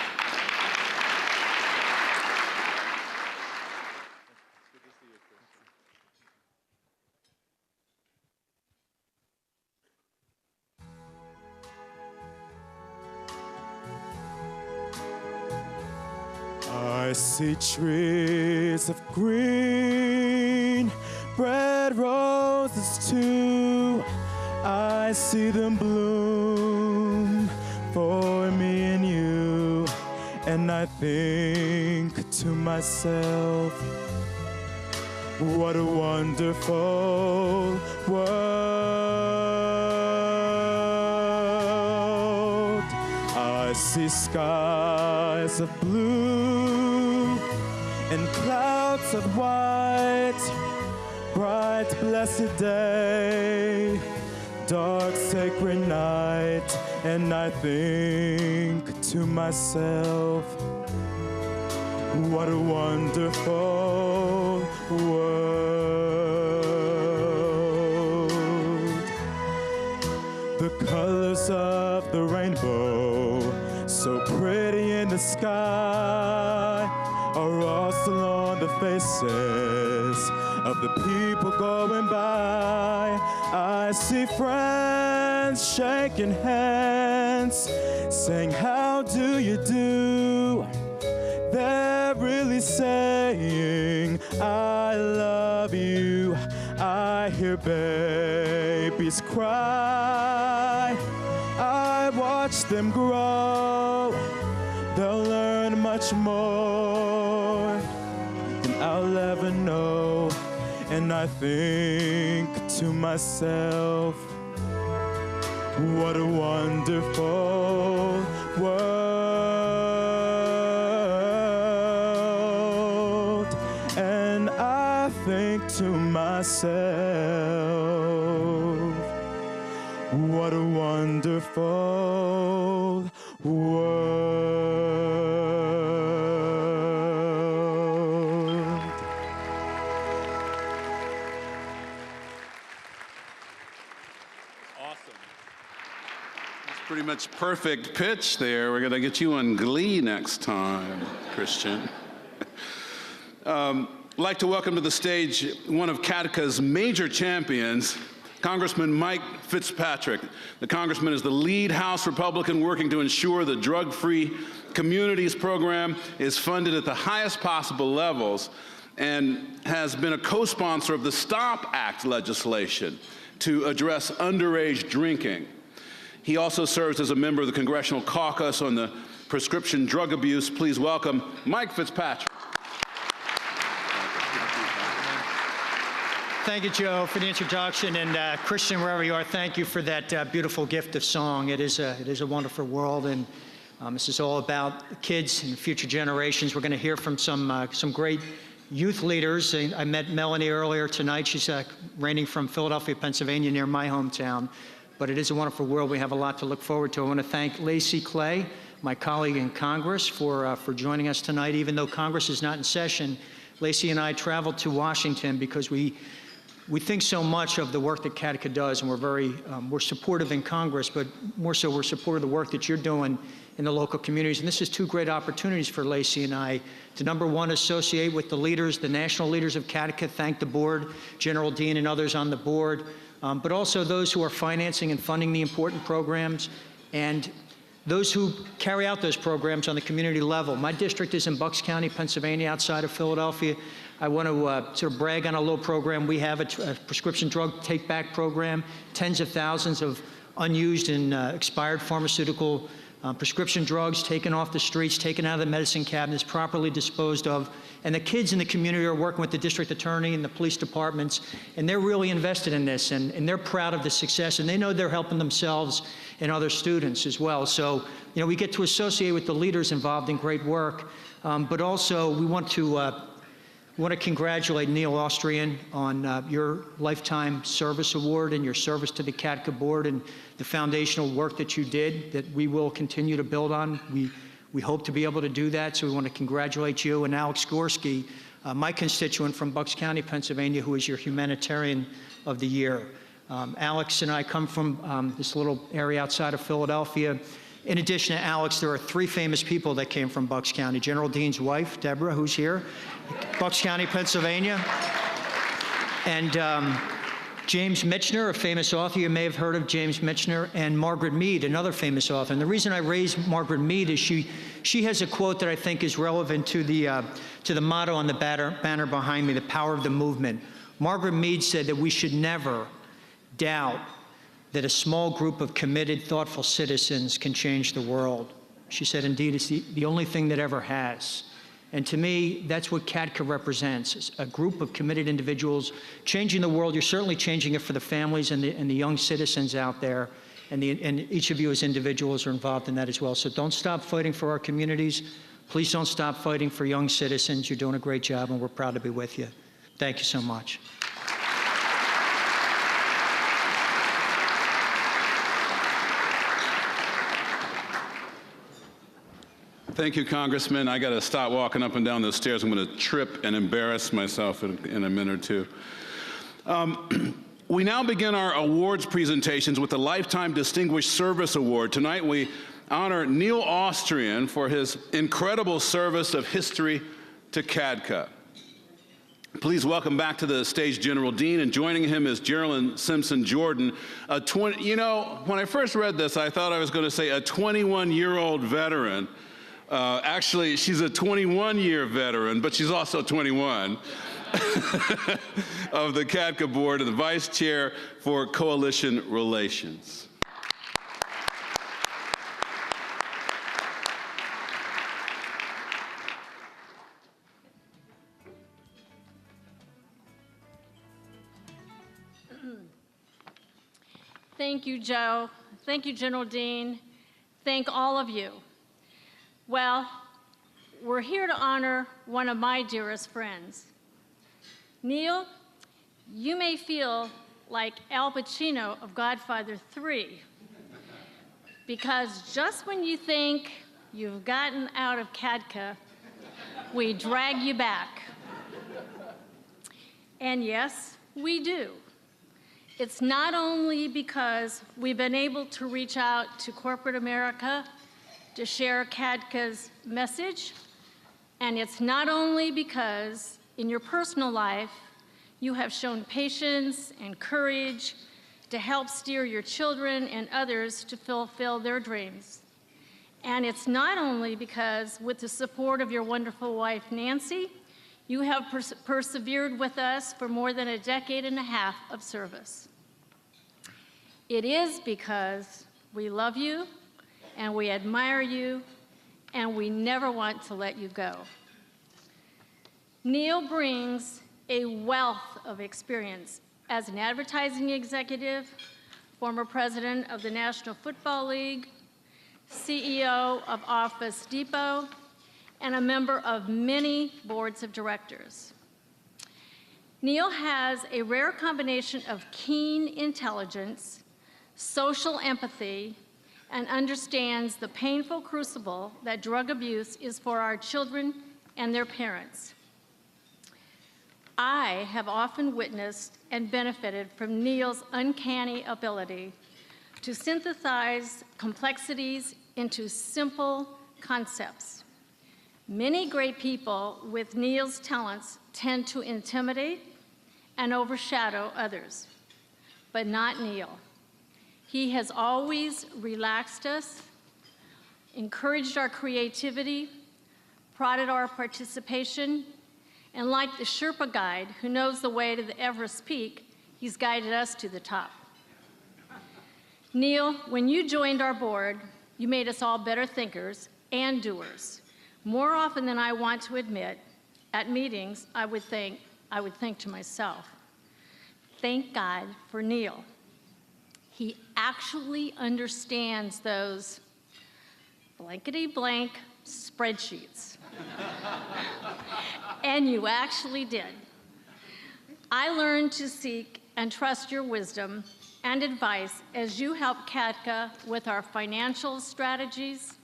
I see trees of green, red roses too. I see them bloom for me and you. And I think to myself, what a wonderful world. see skies of blue and clouds of white, bright blessed day, dark sacred night, and I think to myself, what a wonderful world. The colors of the rainbow, so pretty in the sky, are all still on the faces of the people going by. I see friends shaking hands, saying, how do you do? They're really saying, I love you. I hear babies cry. I watch them grow. They'll learn much more than I'll ever know. And I think to myself, what a wonderful world. And I think to myself, what a wonderful world. Pretty much perfect pitch there. We're going to get you on Glee next time, Christian. I'd like to welcome to the stage one of CADCA's major champions, Congressman Mike Fitzpatrick. The congressman is the lead House Republican working to ensure the drug-free communities program is funded at the highest possible levels and has been a co-sponsor of the STOP Act legislation to address underage drinking. He also serves as a member of the Congressional Caucus on the prescription drug abuse. Please welcome Mike Fitzpatrick. Thank you, Joe, for the introduction. And Christian, wherever you are, thank you for that beautiful gift of song. It is a wonderful world, and this is all about kids and future generations. We're going to hear from some great youth leaders. I met Melanie earlier tonight. She's reigning from Philadelphia, Pennsylvania, near my hometown. But it is a wonderful world. We have a lot to look forward to. I want to thank Lacey Clay, my colleague in Congress, for joining us tonight. Even though Congress is not in session, Lacey and I traveled to Washington because we think so much of the work that CADCA does, and we're supportive in Congress, but more so we're supportive of the work that you're doing in the local communities. And this is two great opportunities for Lacey and I to, number one, associate with the leaders, the national leaders of CADCA, thank the board, General Dean and others on the board, but also those who are financing and funding the important programs, and those who carry out those programs on the community level. My district is in Bucks County, Pennsylvania, outside of Philadelphia. I want to sort of brag on a little program. We have a prescription drug take-back program, tens of thousands of unused and expired pharmaceutical prescription drugs taken off the streets, taken out of the medicine cabinets, properly disposed of. And the kids in the community are working with the district attorney and the police departments, and they're really invested in this, and they're proud of the success, and they know they're helping themselves and other students as well. So, you know, we get to associate with the leaders involved in great work, but also we want to congratulate Neil Austrian on your Lifetime Service Award and your service to the CADCA Board and the foundational work that you did that we will continue to build on. We hope to be able to do that, so we want to congratulate you and Alex Gorsky, my constituent from Bucks County, Pennsylvania, who is your Humanitarian of the Year. Alex and I come from this little area outside of Philadelphia. In addition to Alex, there are three famous people that came from Bucks County. General Dean's wife, Deborah, who's here, Bucks County, Pennsylvania. And James Michener, a famous author. You may have heard of James Michener. And Margaret Mead, another famous author. And the reason I raised Margaret Mead is she has a quote that I think is relevant to the motto on the banner behind me, the power of the movement. Margaret Mead said that we should never doubt that a small group of committed, thoughtful citizens can change the world. She said, indeed, it's the only thing that ever has. And to me, that's what CADCA represents, a group of committed individuals changing the world. You're certainly changing it for the families and the young citizens out there. and each of you as individuals are involved in that as well. So don't stop fighting for our communities. Please don't stop fighting for young citizens. You're doing a great job, and we're proud to be with you. Thank you so much. Thank you, Congressman. I got to stop walking up and down those stairs. I'm going to trip and embarrass myself in a minute or two. We now begin our awards presentations with the Lifetime Distinguished Service Award. Tonight we honor Neil Austrian for his incredible service of history to CADCA. Please welcome back to the stage General Dean, and joining him is Geraldine Simpson Jordan. You know, when I first read this, I thought I was going to say a 21-year-old veteran. Actually, she's a 21-year veteran, but she's also 21 of the CADCA Board and the Vice Chair for Coalition Relations. Thank you, Joe. Thank you, General Dean. Thank all of you. Well, we're here to honor one of my dearest friends. Neil, you may feel like Al Pacino of Godfather 3, because just when you think you've gotten out of CADCA, we drag you back. And yes, we do. It's not only because we've been able to reach out to corporate America to share CADCA's message, and it's not only because in your personal life you have shown patience and courage to help steer your children and others to fulfill their dreams. And it's not only because with the support of your wonderful wife, Nancy, you have persevered with us for more than a decade and a half of service. It is because we love you and we admire you and we never want to let you go. Neil brings a wealth of experience as an advertising executive, former president of the National Football League, CEO of Office Depot, and a member of many boards of directors. Neil has a rare combination of keen intelligence, social empathy, and understands the painful crucible that drug abuse is for our children and their parents. I have often witnessed and benefited from Neil's uncanny ability to synthesize complexities into simple concepts. Many great people with Neil's talents tend to intimidate and overshadow others, but not Neil. He has always relaxed us, encouraged our creativity, prodded our participation, and like the Sherpa guide who knows the way to the Everest Peak, he's guided us to the top. Neil, when you joined our board, you made us all better thinkers and doers. More often than I want to admit, at meetings, I would think to myself, thank God for Neil. He actually understands those blankety-blank spreadsheets. And you actually did. I learned to seek and trust your wisdom and advice as you help CADCA with our financial strategies,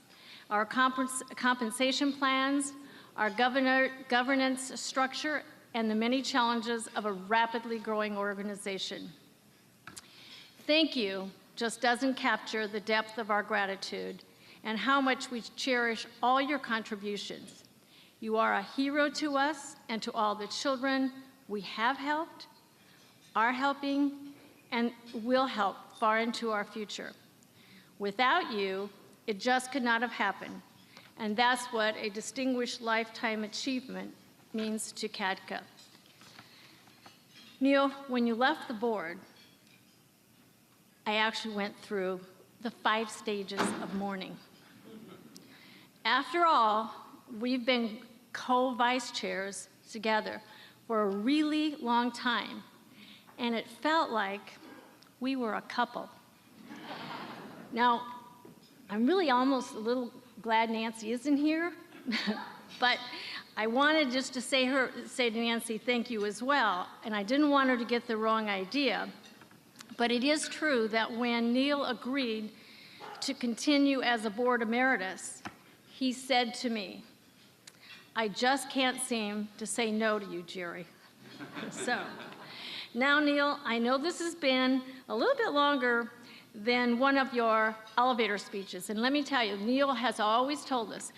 our compensation plans, our governance structure, and the many challenges of a rapidly growing organization. Thank you just doesn't capture the depth of our gratitude and how much we cherish all your contributions. You are a hero to us and to all the children we have helped, are helping, and will help far into our future. Without you, it just could not have happened, and that's what a distinguished lifetime achievement means to CADCA. Neil, when you left the board, I actually went through the 5 stages of mourning. After all, we've been co-vice chairs together for a really long time, and it felt like we were a couple. Now, I'm really almost a little glad Nancy isn't here, but I wanted just to say to Nancy thank you as well, and I didn't want her to get the wrong idea. But it is true that when Neil agreed to continue as a board emeritus, he said to me, "I just can't seem to say no to you, Jerry." So, now Neil, I know this has been a little bit longer than one of your elevator speeches, and let me tell you, Neil has always told us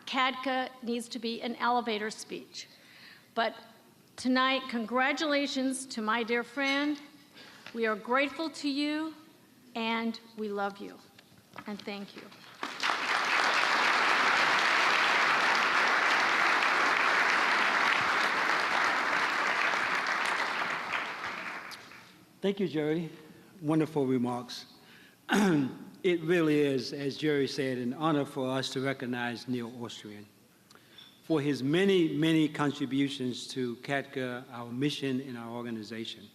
CADCA needs to be an elevator speech. But tonight, congratulations to my dear friend. We are grateful to you, and we love you. And thank you. Thank you, Jerry. Wonderful remarks. It really is, as Jerry said, an honor for us to recognize Neil Austrian for his many, many contributions to CADCA, our mission and our organization.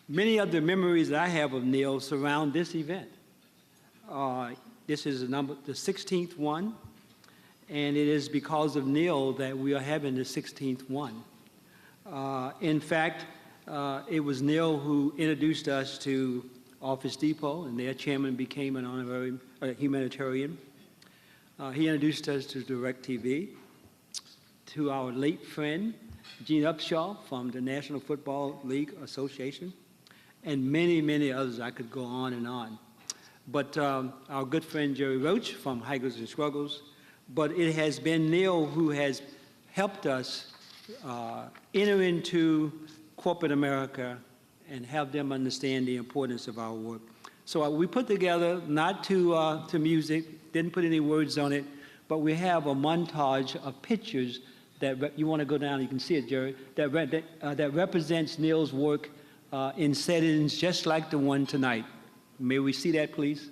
Many of the memories I have of Neil surround this event. This is the 16th one, and it is because of Neil that we are having the 16th one. In fact, it was Neil who introduced us to Office Depot, and their chairman became an honorary humanitarian. He introduced us to DirecTV, to our late friend, Gene Upshaw from the National Football League Association, and many, many others. I could go on and on. But our good friend Jerry Roach from Hikers and Struggles. But it has been Neil who has helped us enter into corporate America and have them understand the importance of our work. So we put together, not to music, didn't put any words on it, but we have a montage of pictures that you want to go down, you can see it, Jerry, that represents Neil's work in settings just like the one tonight. May we see that, please?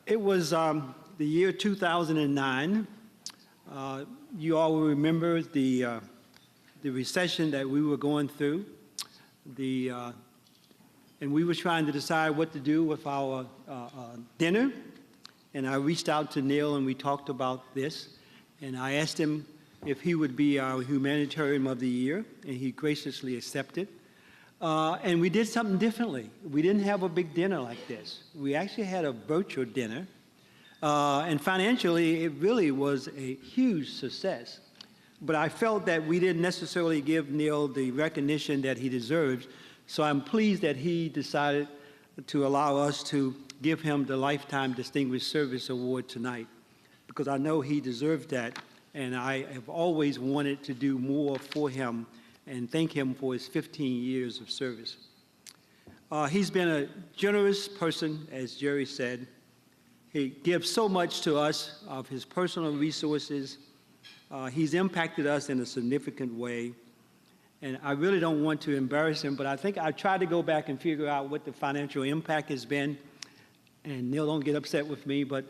It was the year 2009. You all will remember the recession that we were going through, and we were trying to decide what to do with our dinner. And I reached out to Neil and we talked about this. And I asked him if he would be our Humanitarian of the Year, and he graciously accepted. And we did something differently. We didn't have a big dinner like this. We actually had a virtual dinner And financially, it really was a huge success. But I felt that we didn't necessarily give Neil the recognition that he deserves, so I'm pleased that he decided to allow us to give him the Lifetime Distinguished Service Award tonight, because I know he deserves that, and I have always wanted to do more for him and thank him for his 15 years of service. He's been a generous person, as Jerry said. He gives so much to us of his personal resources. He's impacted us in a significant way. And I really don't want to embarrass him, but I think I tried to go back and figure out what the financial impact has been. And Neil, don't get upset with me, but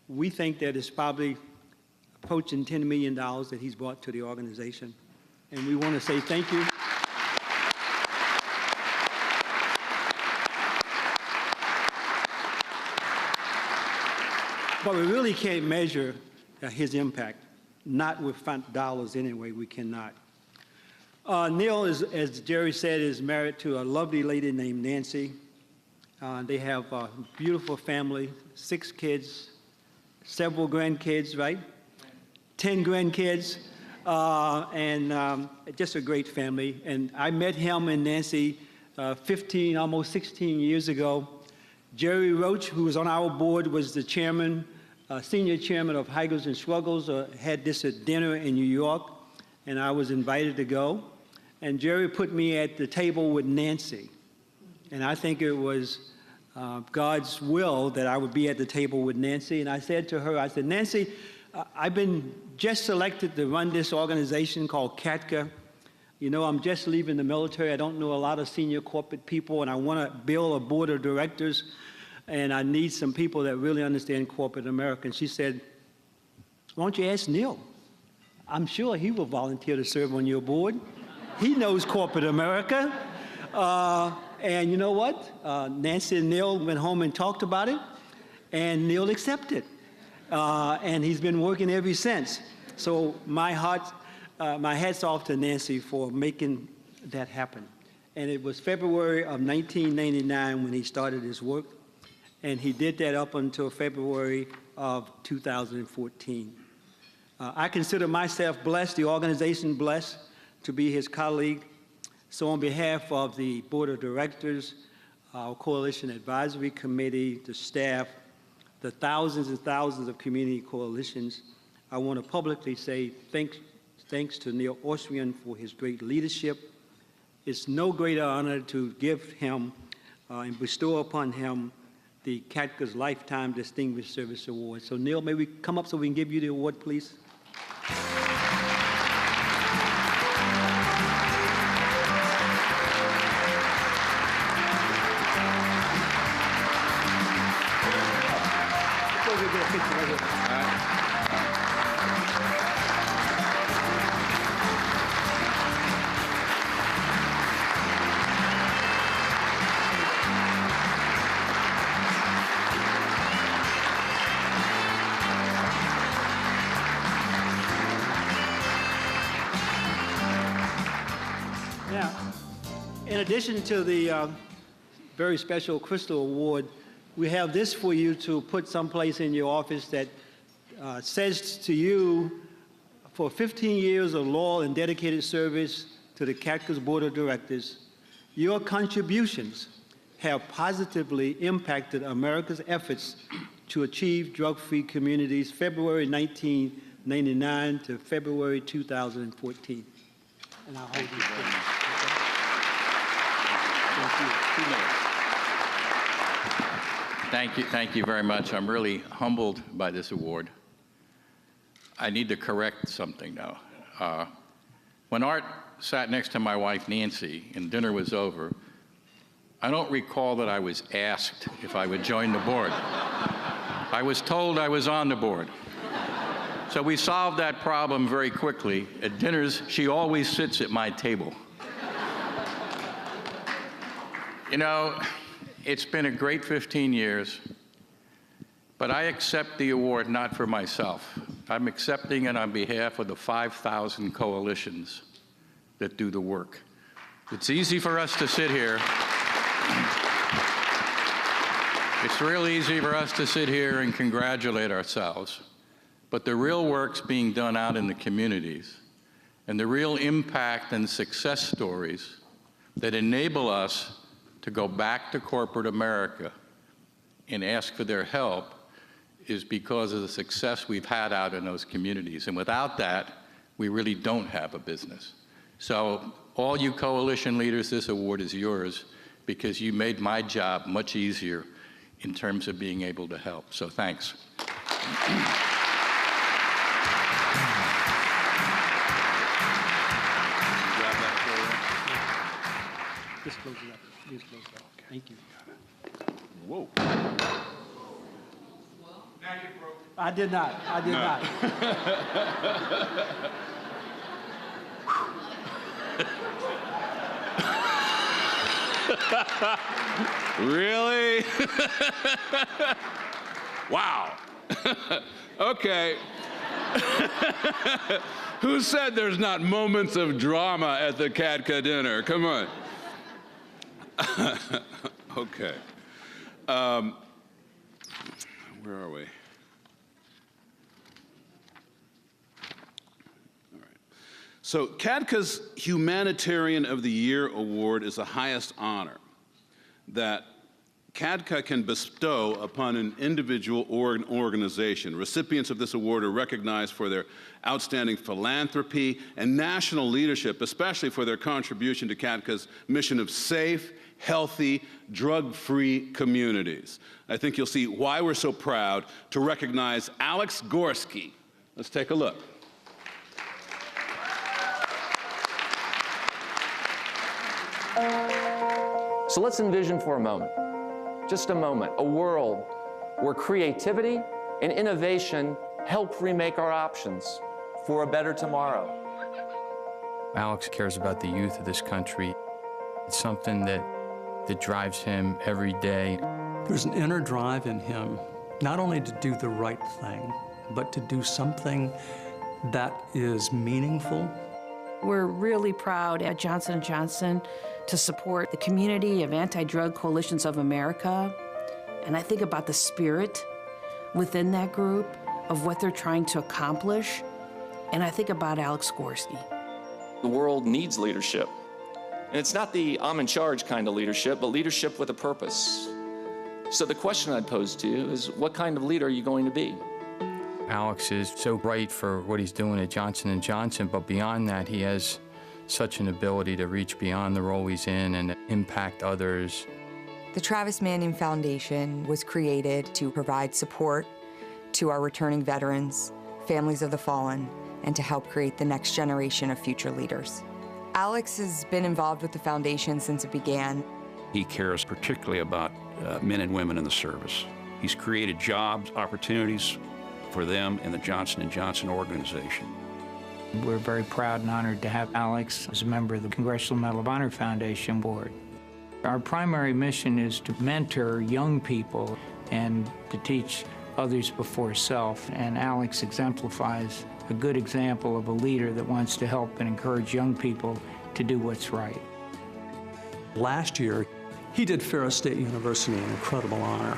we think that it's probably approaching $10 million that he's brought to the organization. And we want to say thank you. But we really can't measure his impact, not with dollars anyway, we cannot. Neil, as Jerry said, is married to a lovely lady named Nancy. They have a beautiful family, 6 kids, several grandkids, right? 10 grandkids, and just a great family. And I met him and Nancy 15, almost 16 years ago. Jerry Roach, who was on our board, was the chairman, senior chairman of Hikers and Struggles, had this at dinner in New York, and I was invited to go. And Jerry put me at the table with Nancy. And I think it was God's will that I would be at the table with Nancy. And I said to her, I said, Nancy, I've been just selected to run this organization called CADCA. You know, I'm just leaving the military. I don't know a lot of senior corporate people, and I want to build a board of directors, and I need some people that really understand corporate America. And she said, why don't you ask Neil? I'm sure he will volunteer to serve on your board. He knows corporate America. And you know what? Nancy and Neil went home and talked about it, and Neil accepted. And he's been working ever since. So my hat's off to Nancy for making that happen. And it was February of 1999 when he started his work, and he did that up until February of 2014. I consider myself blessed, the organization blessed, to be his colleague. So on behalf of the Board of Directors, our Coalition Advisory Committee, the staff, the thousands and thousands of community coalitions, I want to publicly say thanks to Neil Austrian for his great leadership. It's no greater honor to give him and bestow upon him the CADCA's Lifetime Distinguished Service Award. So Neil, may we come up so we can give you the award, please? In addition to the very special Crystal Award, we have this for you to put someplace in your office that says to you, for 15 years of loyal and dedicated service to the CADCA's Board of Directors, your contributions have positively impacted America's efforts to achieve drug-free communities, February 1999 to February 2014. And I'll hold these things. Thank you very much. I'm really humbled by this award. I need to correct something now. When Art sat next to my wife Nancy and dinner was over, I don't recall that I was asked if I would join the board. I was told I was on the board. So we solved that problem very quickly. At dinners, she always sits at my table. You know, it's been a great 15 years, but I accept the award not for myself. I'm accepting it on behalf of the 5,000 coalitions that do the work. It's easy for us to sit here. It's real easy for us to sit here and congratulate ourselves, but the real work's being done out in the communities, and the real impact and success stories that enable us to go back to corporate America and ask for their help is because of the success we've had out in those communities. And without that, we really don't have a business. So all you coalition leaders, this award is yours because you made my job much easier in terms of being able to help. So thanks. Just close it up. Just close it up. Thank you. Whoa. I did not. I did not. Really? Wow. Okay. Who said there's not moments of drama at the CADCA dinner? Come on. Okay. Where are we? All right. So CADCA's Humanitarian of the Year Award is the highest honor that CADCA can bestow upon an individual or an organization. Recipients of this award are recognized for their outstanding philanthropy and national leadership, especially for their contribution to CADCA's mission of safe, healthy, drug-free communities. I think you'll see why we're so proud to recognize Alex Gorsky. Let's take a look. So let's envision for a moment, just a moment, a world where creativity and innovation help remake our options for a better tomorrow. Alex cares about the youth of this country. It's something that drives him every day. There's an inner drive in him, not only to do the right thing, but to do something that is meaningful. We're really proud at Johnson & Johnson to support the community of anti-drug coalitions of America. And I think about the spirit within that group of what they're trying to accomplish. And I think about Alex Gorsky. The world needs leadership. And it's not the I'm in charge kind of leadership, but leadership with a purpose. So the question I'd pose to you is, what kind of leader are you going to be? Alex is so bright for what he's doing at Johnson & Johnson, but beyond that, he has such an ability to reach beyond the role he's in and impact others. The Travis Manning Foundation was created to provide support to our returning veterans, families of the fallen, and to help create the next generation of future leaders. Alex has been involved with the foundation since it began. He cares particularly about men and women in the service. He's created jobs, opportunities for them in the Johnson & Johnson organization. We're very proud and honored to have Alex as a member of the Congressional Medal of Honor Foundation Board. Our primary mission is to mentor young people and to teach others before self, and Alex exemplifies a good example of a leader that wants to help and encourage young people to do what's right. Last year, he did Ferris State University an incredible honor,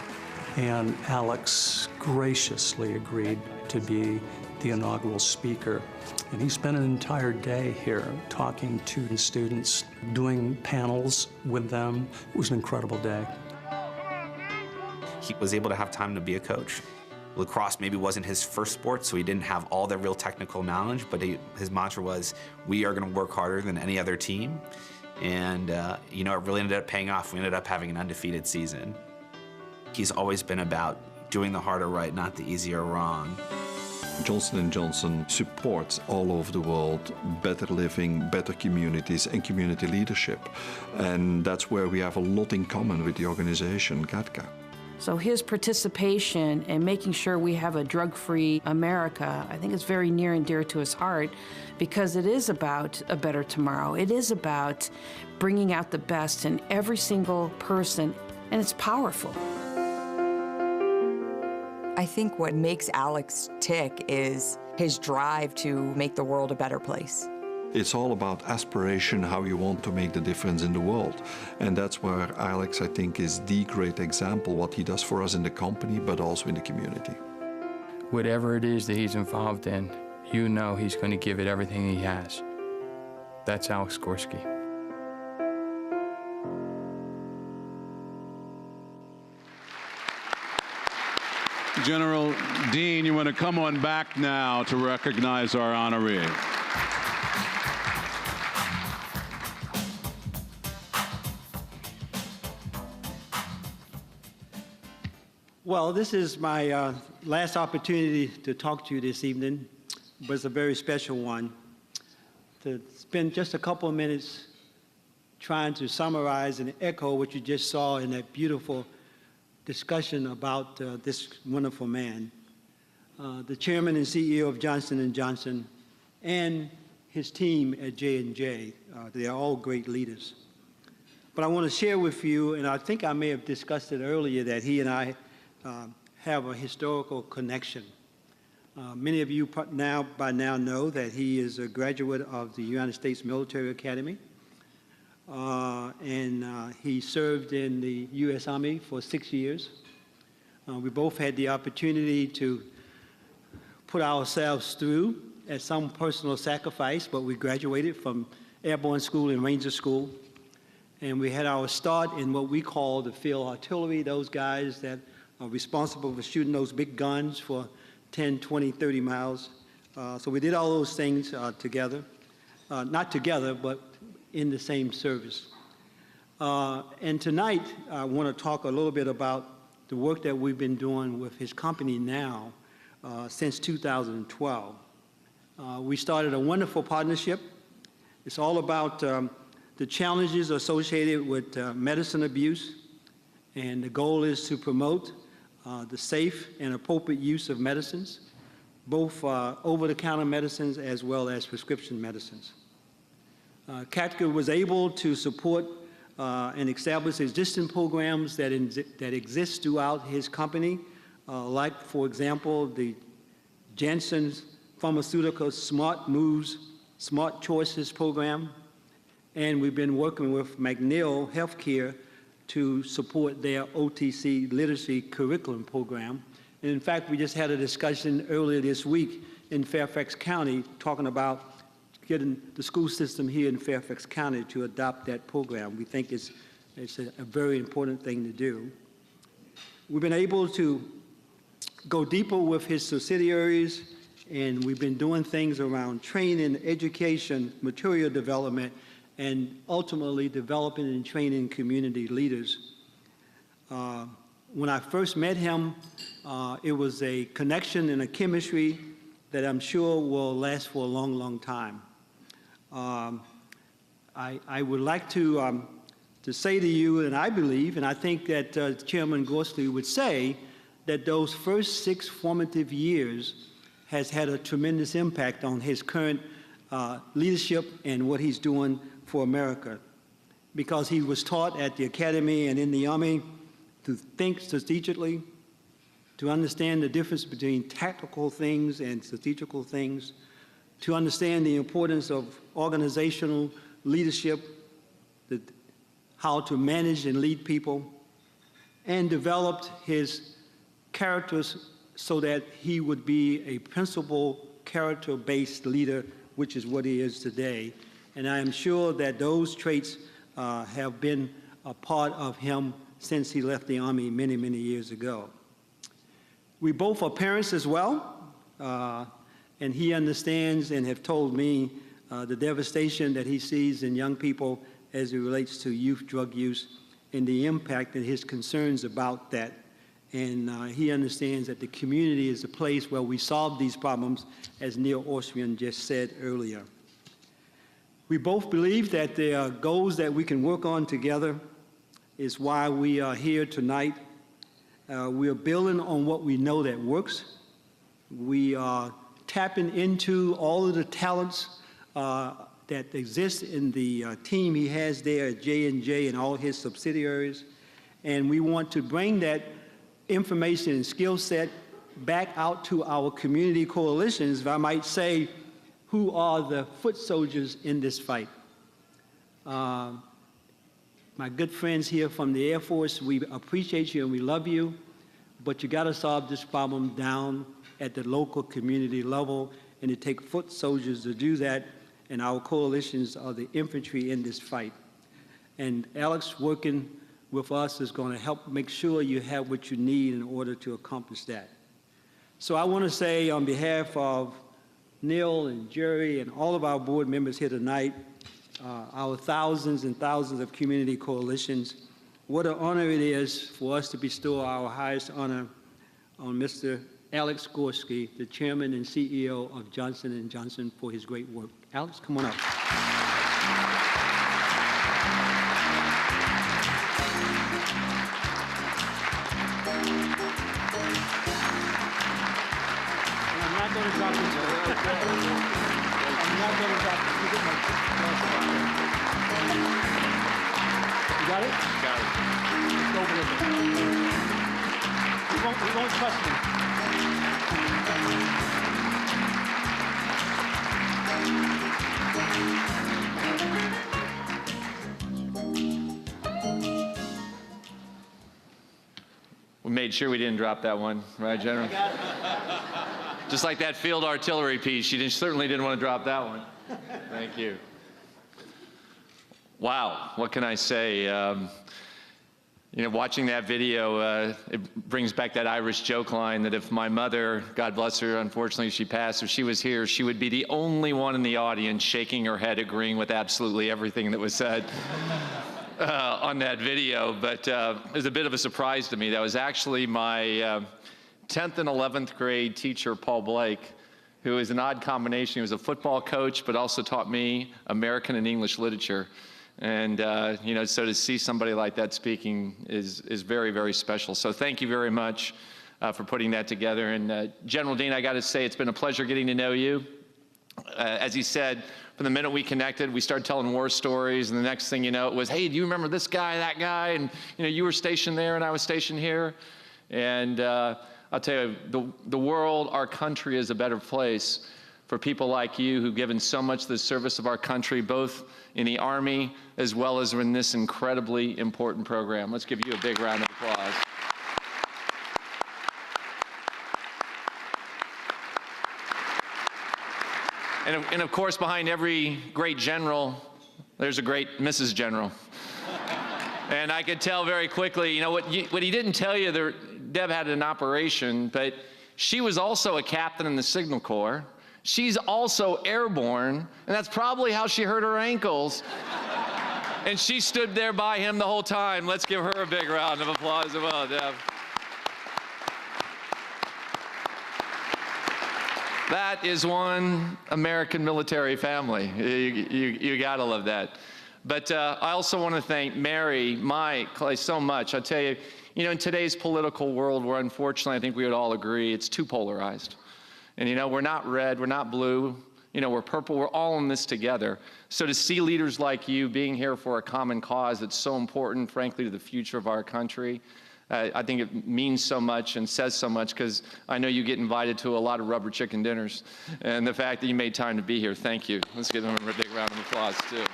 and Alex graciously agreed to be the inaugural speaker. And he spent an entire day here talking to the students, doing panels with them. It was an incredible day. He was able to have time to be a coach. Lacrosse maybe wasn't his first sport, so he didn't have all the real technical knowledge, but his mantra was, we are gonna work harder than any other team. And you know, it really ended up paying off. We ended up having an undefeated season. He's always been about doing the harder right, not the easier wrong. Johnson & Johnson supports all over the world better living, better communities, and community leadership. And that's where we have a lot in common with the organization, CADCA. So his participation in making sure we have a drug-free America, I think is very near and dear to his heart, because it is about a better tomorrow. It is about bringing out the best in every single person, and it's powerful. I think what makes Alex tick is his drive to make the world a better place. It's all about aspiration, how you want to make the difference in the world. And that's where Alex, I think, is the great example, what he does for us in the company, but also in the community. Whatever it is that he's involved in, you know he's going to give it everything he has. That's Alex Gorsky. General Dean, you want to come on back now to recognize our honoree. Well, this is my last opportunity to talk to you this evening, but it's a very special one. To spend just a couple of minutes trying to summarize and echo what you just saw in that beautiful discussion about this wonderful man, the chairman and CEO of Johnson & Johnson, and his team at J&J. They are all great leaders. But I want to share with you, and I think I may have discussed it earlier, that he and I have a historical connection. Many of you by now know that he is a graduate of the United States Military Academy, and he served in the U.S. Army for 6 years. We both had the opportunity to put ourselves through at some personal sacrifice, but we graduated from Airborne School and Ranger School, and we had our start in what we call the field artillery, those guys that are responsible for shooting those big guns for 10, 20, 30 miles. So we did all those things together. Not together, but in the same service. And tonight, I want to talk a little bit about the work that we've been doing with his company now since 2012. We started a wonderful partnership. It's all about the challenges associated with medicine abuse, and the goal is to promote the safe and appropriate use of medicines, both over-the-counter medicines as well as prescription medicines. CADCA was able to support and establish existing programs that exist throughout his company, like, for example, the Janssen's Pharmaceutical Smart Moves, Smart Choices program, and we've been working with McNeil Healthcare to support their OTC literacy curriculum program. And in fact, we just had a discussion earlier this week in Fairfax County talking about getting the school system here in Fairfax County to adopt that program. We think it's a very important thing to do. We've been able to go deeper with his subsidiaries, and we've been doing things around training, education, material development, and ultimately developing and training community leaders. When I first met him, it was a connection and a chemistry that I'm sure will last for a long, long time. I would like to say to you, and I believe, and I think that Chairman Gorsky would say, that those first 6 formative years has had a tremendous impact on his current leadership and what he's doing for America, because he was taught at the academy and in the Army to think strategically, to understand the difference between tactical things and strategical things, to understand the importance of organizational leadership, how to manage and lead people, and developed his characters so that he would be a principled, character-based leader, which is what he is today. And I am sure that those traits have been a part of him since he left the Army many, many years ago. We both are parents as well, and he understands and have told me the devastation that he sees in young people as it relates to youth drug use and the impact and his concerns about that. And he understands that the community is a place where we solve these problems, as Neil Austrian just said earlier. We both believe that there are goals that we can work on together. Is why we are here tonight. We are building on what we know that works. We are tapping into all of the talents that exist in the team he has there at J&J and all his subsidiaries. And we want to bring that information and skill set back out to our community coalitions, if I might say, who are the foot soldiers in this fight. My good friends here from the Air Force, we appreciate you and we love you, but you got to solve this problem down at the local community level, and it takes foot soldiers to do that, and our coalitions are the infantry in this fight. And Alex working with us is going to help make sure you have what you need in order to accomplish that. So I want to say on behalf of Neil and Jerry and all of our board members here tonight, our thousands and thousands of community coalitions, what an honor it is for us to bestow our highest honor on Mr. Alex Gorsky, the chairman and CEO of Johnson & Johnson, for his great work. Alex, come on up. I'm not going to drop it. I'm not going to drop it. You got it? Got it. Let's go with it. We won't trust him. We made sure we didn't drop that one, right, General? Just like that field artillery piece, you certainly didn't want to drop that one. Thank you. Wow, what can I say? You know, watching that video, it brings back that Irish joke line that if my mother, God bless her, unfortunately she passed, if she was here, she would be the only one in the audience shaking her head, agreeing with absolutely everything that was said on that video. But it was a bit of a surprise to me. That was actually my 10th and 11th grade teacher, Paul Blake, who is an odd combination. He was a football coach, but also taught me American and English literature. And, you know, so to see somebody like that speaking is very, very special. So thank you very much for putting that together. And General Dean, I got to say, it's been a pleasure getting to know you. As he said, from the minute we connected, we started telling war stories. And the next thing you know, it was, hey, do you remember this guy, that guy? And, you know, you were stationed there and I was stationed here. And I'll tell you, the world, our country is a better place for people like you who've given so much to the service of our country, both in the Army as well as in this incredibly important program. Let's give you a big round of applause. And of course, behind every great general, there's a great Mrs. General. And I could tell very quickly, you know, what he didn't tell you, Deb had an operation, but she was also a captain in the Signal Corps. She's also airborne, and that's probably how she hurt her ankles. And she stood there by him the whole time. Let's give her a big round of applause as well, Deb. That is one American military family. You gotta love that. But I also want to thank Mary, Mike, Clay so much. I tell you, you know, in today's political world where unfortunately I think we would all agree it's too polarized. And you know, we're not red, we're not blue, you know, we're purple, we're all in this together. So to see leaders like you being here for a common cause that's so important, frankly, to the future of our country, I think it means so much and says so much, because I know you get invited to a lot of rubber chicken dinners. And the fact that you made time to be here, thank you. Let's give them a big round of applause, too.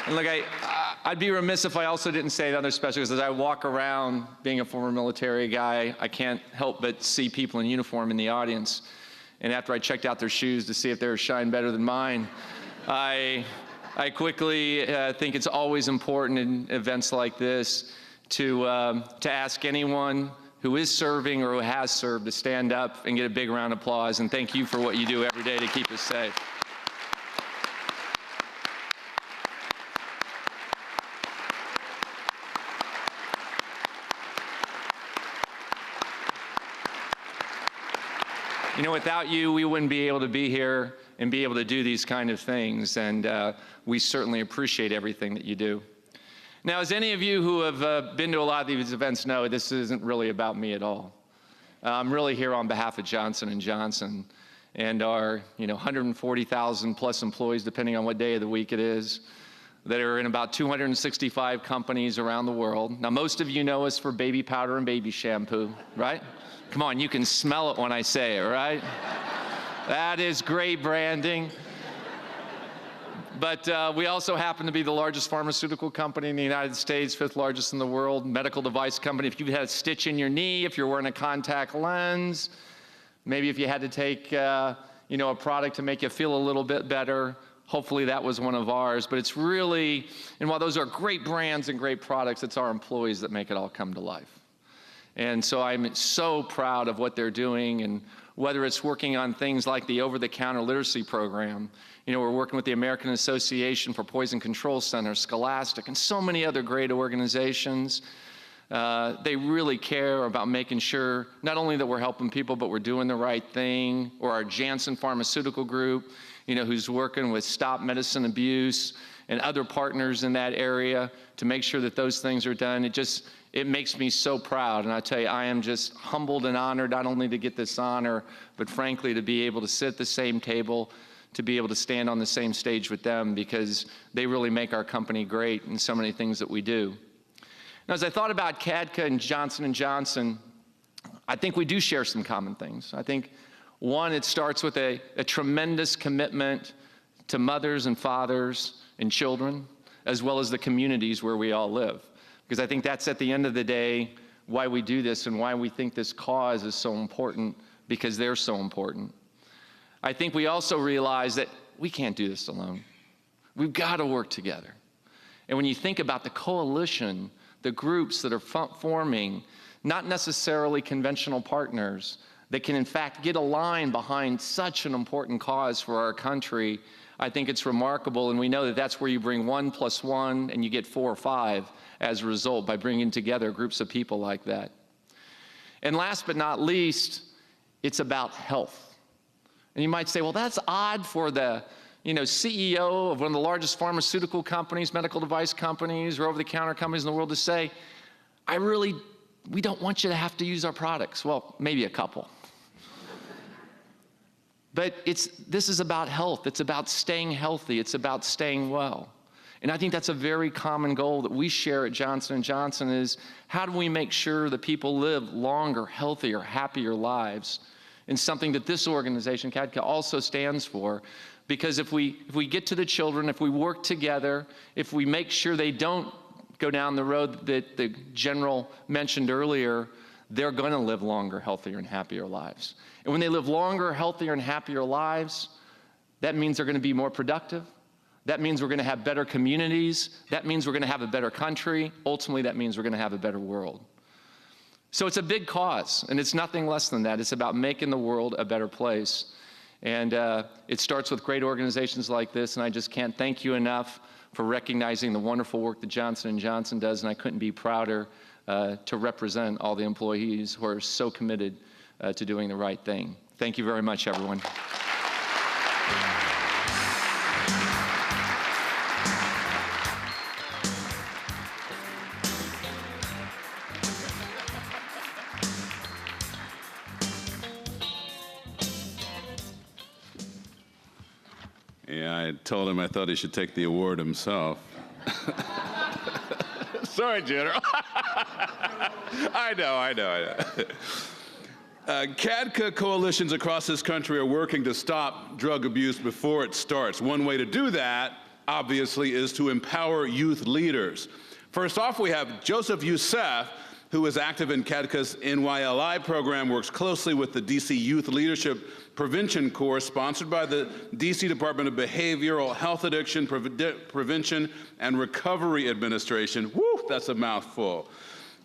And look, I'd be remiss if I also didn't say another special, because as I walk around being a former military guy, I can't help but see people in uniform in the audience. And after I checked out their shoes to see if they were shine better than mine, I quickly think it's always important in events like this to ask anyone who is serving or who has served to stand up and get a big round of applause. And thank you for what you do every day to keep us safe. You know, without you, we wouldn't be able to be here and be able to do these kind of things, and we certainly appreciate everything that you do. Now, as any of you who have been to a lot of these events know, this isn't really about me at all. I'm really here on behalf of Johnson & Johnson and our 140,000 plus employees, depending on what day of the week it is, that are in about 265 companies around the world. Now, most of you know us for baby powder and baby shampoo, right? Come on, you can smell it when I say it, right? That is great branding. But we also happen to be the largest pharmaceutical company in the United States, 5th largest in the world, medical device company. If you've had a stitch in your knee, if you're wearing a contact lens, maybe if you had to take a product to make you feel a little bit better, hopefully that was one of ours. But it's really, and while those are great brands and great products, it's our employees that make it all come to life. And so I'm so proud of what they're doing, and whether it's working on things like the over-the-counter literacy program. We're working with the American Association for Poison Control Centers, Scholastic, and so many other great organizations. They really care about making sure not only that we're helping people, but we're doing the right thing. Or our Janssen Pharmaceutical Group, who's working with Stop Medicine Abuse and other partners in that area to make sure that those things are done. It makes me so proud. And I tell you, I am just humbled and honored not only to get this honor, but frankly, to be able to sit at the same table, to be able to stand on the same stage with them, because they really make our company great in so many things that we do. Now, as I thought about CADCA and Johnson & Johnson, I think we do share some common things. I think, one, it starts with a tremendous commitment to mothers and fathers and children, as well as the communities where we all live. Because I think that's, at the end of the day, why we do this and why we think this cause is so important, because they're so important. I think we also realize that we can't do this alone. We've got to work together. And when you think about the coalition, the groups that are forming, not necessarily conventional partners, that can in fact get aligned behind such an important cause for our country, I think it's remarkable. And we know that that's where you bring 1 + 1 and you get 4 or 5 as a result, by bringing together groups of people like that. And last but not least, it's about health. And you might say, well, that's odd for the CEO of one of the largest pharmaceutical companies, medical device companies, or over-the-counter companies in the world to say, we don't want you to have to use our products. Well, maybe a couple. But this is about health. It's about staying healthy. It's about staying well. And I think that's a very common goal that we share at Johnson & Johnson, is how do we make sure that people live longer, healthier, happier lives? And something that this organization, CADCA, also stands for. Because if we get to the children, if we work together, if we make sure they don't go down the road that the general mentioned earlier, they're going to live longer, healthier, and happier lives. And when they live longer, healthier, and happier lives, that means they're going to be more productive. That means we're going to have better communities. That means we're going to have a better country. Ultimately, that means we're going to have a better world. So it's a big cause, and it's nothing less than that. It's about making the world a better place. And it starts with great organizations like this, and I just can't thank you enough for recognizing the wonderful work that Johnson & Johnson does, and I couldn't be prouder to represent all the employees who are so committed to doing the right thing. Thank you very much, everyone. Yeah, I told him I thought he should take the award himself. Sorry, General. I know. CADCA coalitions across this country are working to stop drug abuse before it starts. One way to do that, obviously, is to empower youth leaders. First off, we have Joseph Youssef, who is active in CADCA's NYLI program, works closely with the DC Youth Leadership Prevention Course, sponsored by the DC Department of Behavioral Health Addiction Prevention and Recovery Administration. Woo, that's a mouthful.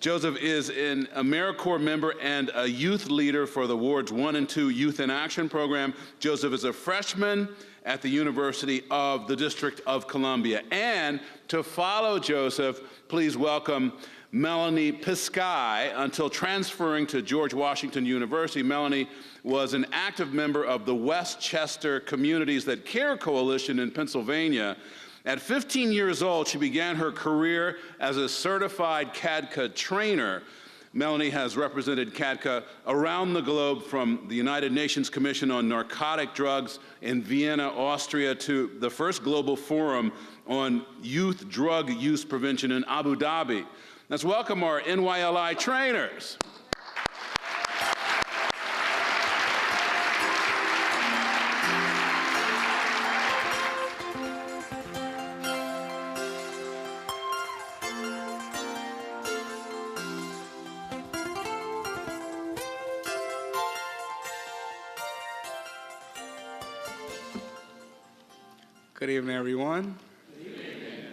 Joseph is an AmeriCorps member and a youth leader for the Wards 1 and 2 Youth in Action program. Joseph is a freshman at the University of the District of Columbia. And to follow Joseph, please welcome Melanie Piscai. Until transferring to George Washington University, Melanie was an active member of the Westchester Communities That Care Coalition in Pennsylvania. At 15 years old, she began her career as a certified CADCA trainer. Melanie has represented CADCA around the globe, from the United Nations Commission on Narcotic Drugs in Vienna, Austria, to the first global forum on youth drug use prevention in Abu Dhabi. Let's welcome our NYLI trainers. Good evening, everyone. Good evening.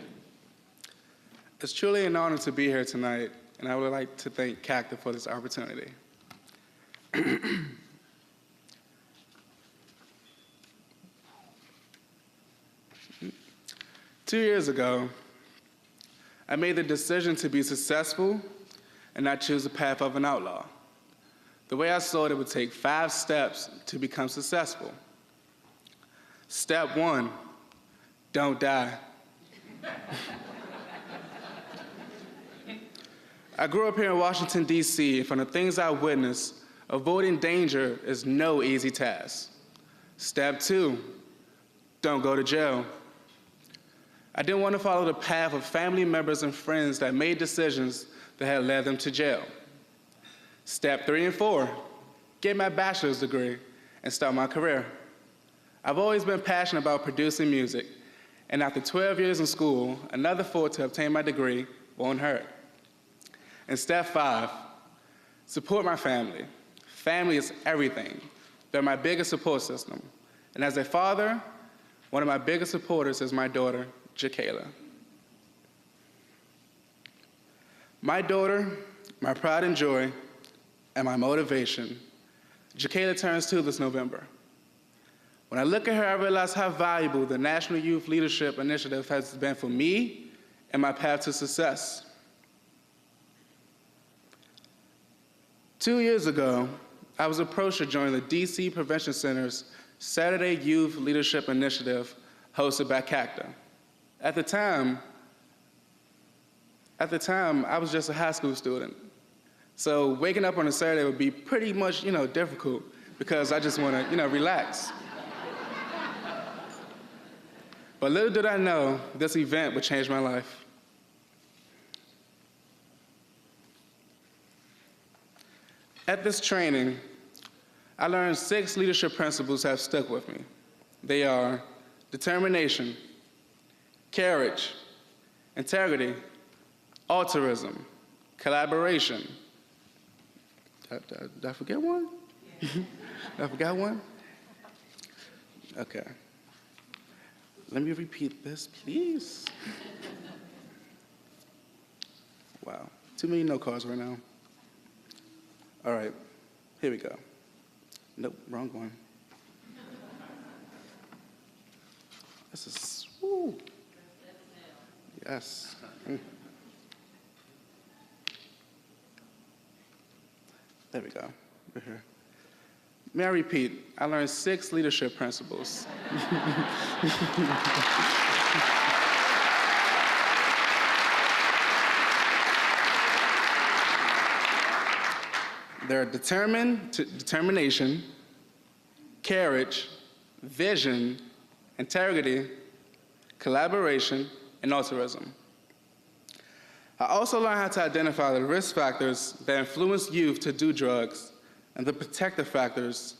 It's truly an honor to be here tonight, and I would like to thank CADCA for this opportunity. 2 years ago, I made the decision to be successful and not choose the path of an outlaw. The way I saw it, it would take 5 steps to become successful. Step 1, don't die. I grew up here in Washington, D.C., and from the things I witnessed, avoiding danger is no easy task. Step 2, don't go to jail. I didn't want to follow the path of family members and friends that made decisions that had led them to jail. Step 3 and 4, get my bachelor's degree and start my career. I've always been passionate about producing music, and after 12 years in school, another 4 to obtain my degree won't hurt. And step 5, support my family. Family is everything. They're my biggest support system. And as a father, one of my biggest supporters is my daughter, Jakayla. My daughter, my pride and joy, and my motivation. Jakayla turns 2 this November. When I look at her, I realize how valuable the National Youth Leadership Initiative has been for me and my path to success. 2 years ago, I was approached to join the DC Prevention Center's Saturday Youth Leadership Initiative hosted by CADCA. At the time, I was just a high school student. So waking up on a Saturday would be pretty much, difficult because I just want to, relax. But little did I know, this event would change my life. At this training, I learned 6 leadership principles that have stuck with me. They are determination, courage, integrity, altruism, collaboration. Did I forget one? Did I forget one? Okay. Let me repeat this, please. Wow, too many note cards right now. All right, here we go. Nope, wrong one. This is, woo. Yes. There we go, we're here. May I repeat, I learned 6 leadership principles. They're determination, courage, vision, integrity, collaboration, and altruism. I also learned how to identify the risk factors that influence youth to do drugs and the protective factors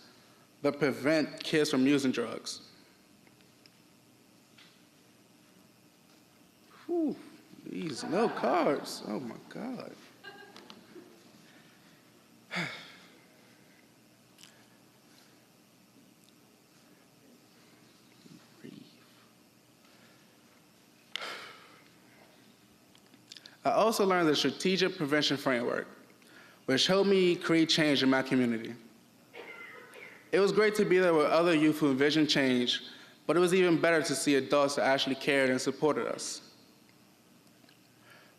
that prevent kids from using drugs. Whew, these no cards, oh my God. I also learned the strategic prevention framework, which helped me create change in my community. It was great to be there with other youth who envisioned change, but it was even better to see adults that actually cared and supported us.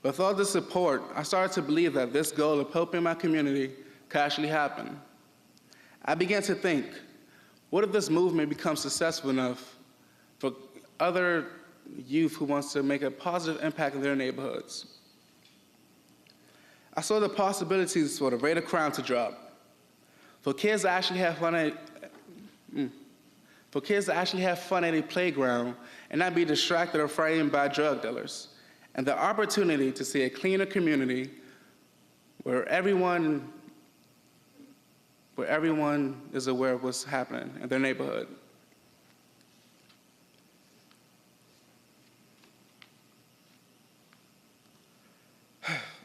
With all this support, I started to believe that this goal of helping my community could actually happen. I began to think, what if this movement becomes successful enough for other youth who wants to make a positive impact in their neighborhoods? I saw the possibilities for the rate of crime to drop, for kids to actually have fun at a playground and not be distracted or frightened by drug dealers, and the opportunity to see a cleaner community where everyone is aware of what's happening in their neighborhood.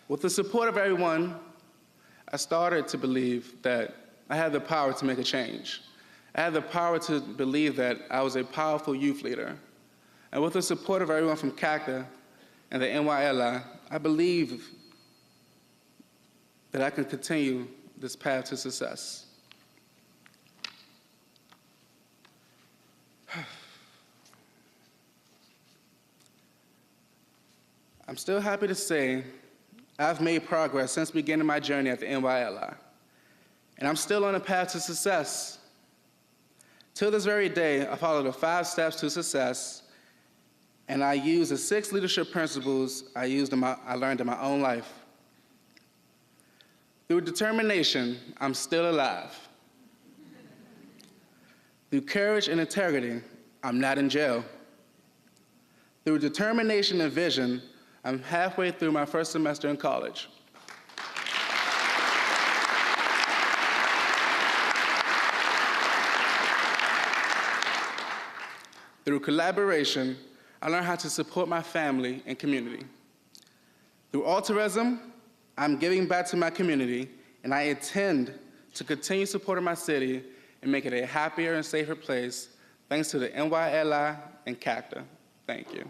With the support of everyone, I started to believe that I had the power to make a change. I had the power to believe that I was a powerful youth leader. And with the support of everyone from CADCA and the NYLI, I believe that I can continue this path to success. I'm still happy to say I've made progress since beginning my journey at the NYLI, and I'm still on a path to success. Till this very day, I follow the 5 steps to success, and I use the 6 leadership principles I learned in my own life. Through determination, I'm still alive. Through courage and integrity, I'm not in jail. Through determination and vision, I'm halfway through my first semester in college. Through collaboration, I learned how to support my family and community. Through altruism, I'm giving back to my community, and I intend to continue supporting my city and make it a happier and safer place, thanks to the NYLI and CADCA. Thank you.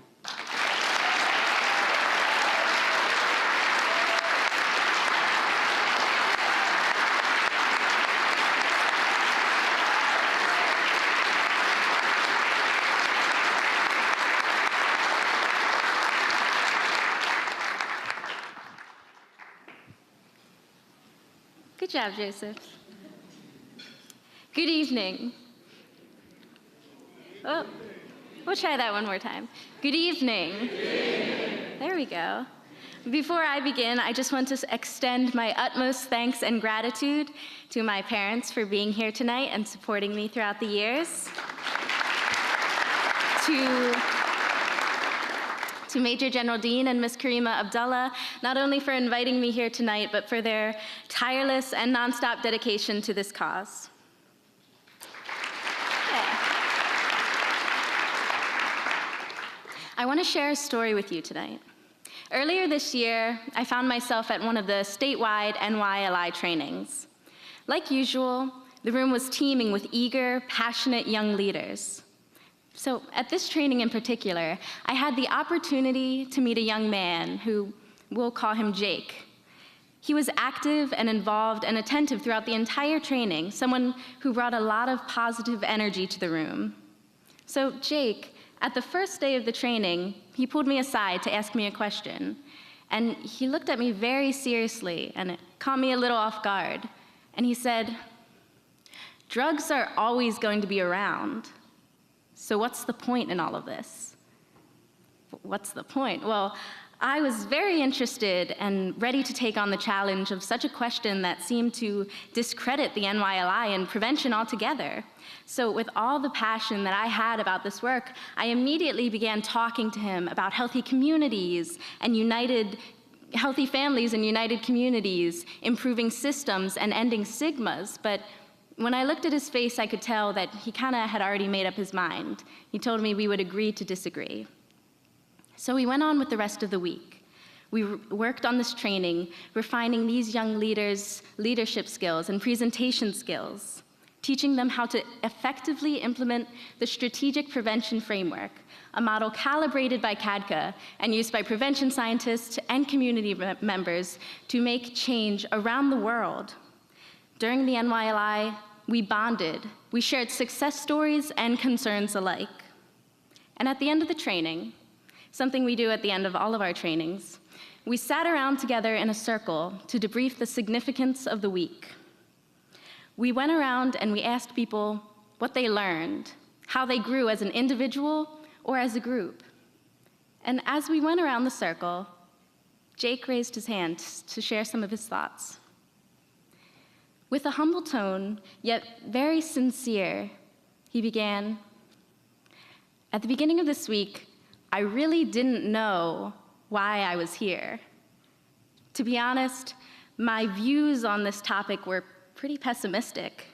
Good job, Joseph. Good evening. Oh, we'll try that one more time. Good evening. There we go. Before I begin, I just want to extend my utmost thanks and gratitude to my parents for being here tonight and supporting me throughout the years. To Major General Dean and Ms. Karima Abdullah, not only for inviting me here tonight, but for their tireless and nonstop dedication to this cause. Okay. I want to share a story with you tonight. Earlier this year, I found myself at one of the statewide NYLI trainings. Like usual, the room was teeming with eager, passionate young leaders. So at this training in particular, I had the opportunity to meet a young man who, we'll call him Jake. He was active and involved and attentive throughout the entire training, someone who brought a lot of positive energy to the room. So Jake, at the first day of the training, he pulled me aside to ask me a question. And he looked at me very seriously, and it caught me a little off guard. And he said, "Drugs are always going to be around. So what's the point in all of this?" What's the point? Well, I was very interested and ready to take on the challenge of such a question that seemed to discredit the NYLI and prevention altogether. So with all the passion that I had about this work, I immediately began talking to him about healthy communities and healthy families and united communities, improving systems and ending stigmas. But when I looked at his face, I could tell that he kind of had already made up his mind. He told me we would agree to disagree. So we went on with the rest of the week. We worked on this training, refining these young leaders' leadership skills and presentation skills, teaching them how to effectively implement the strategic prevention framework, a model calibrated by CADCA and used by prevention scientists and community members to make change around the world. During the NYLI, we bonded. We shared success stories and concerns alike. And at the end of the training, something we do at the end of all of our trainings, we sat around together in a circle to debrief the significance of the week. We went around and we asked people what they learned, how they grew as an individual or as a group. And as we went around the circle, Jake raised his hand to share some of his thoughts. With a humble tone, yet very sincere, he began, "At the beginning of this week, I really didn't know why I was here. To be honest, my views on this topic were pretty pessimistic.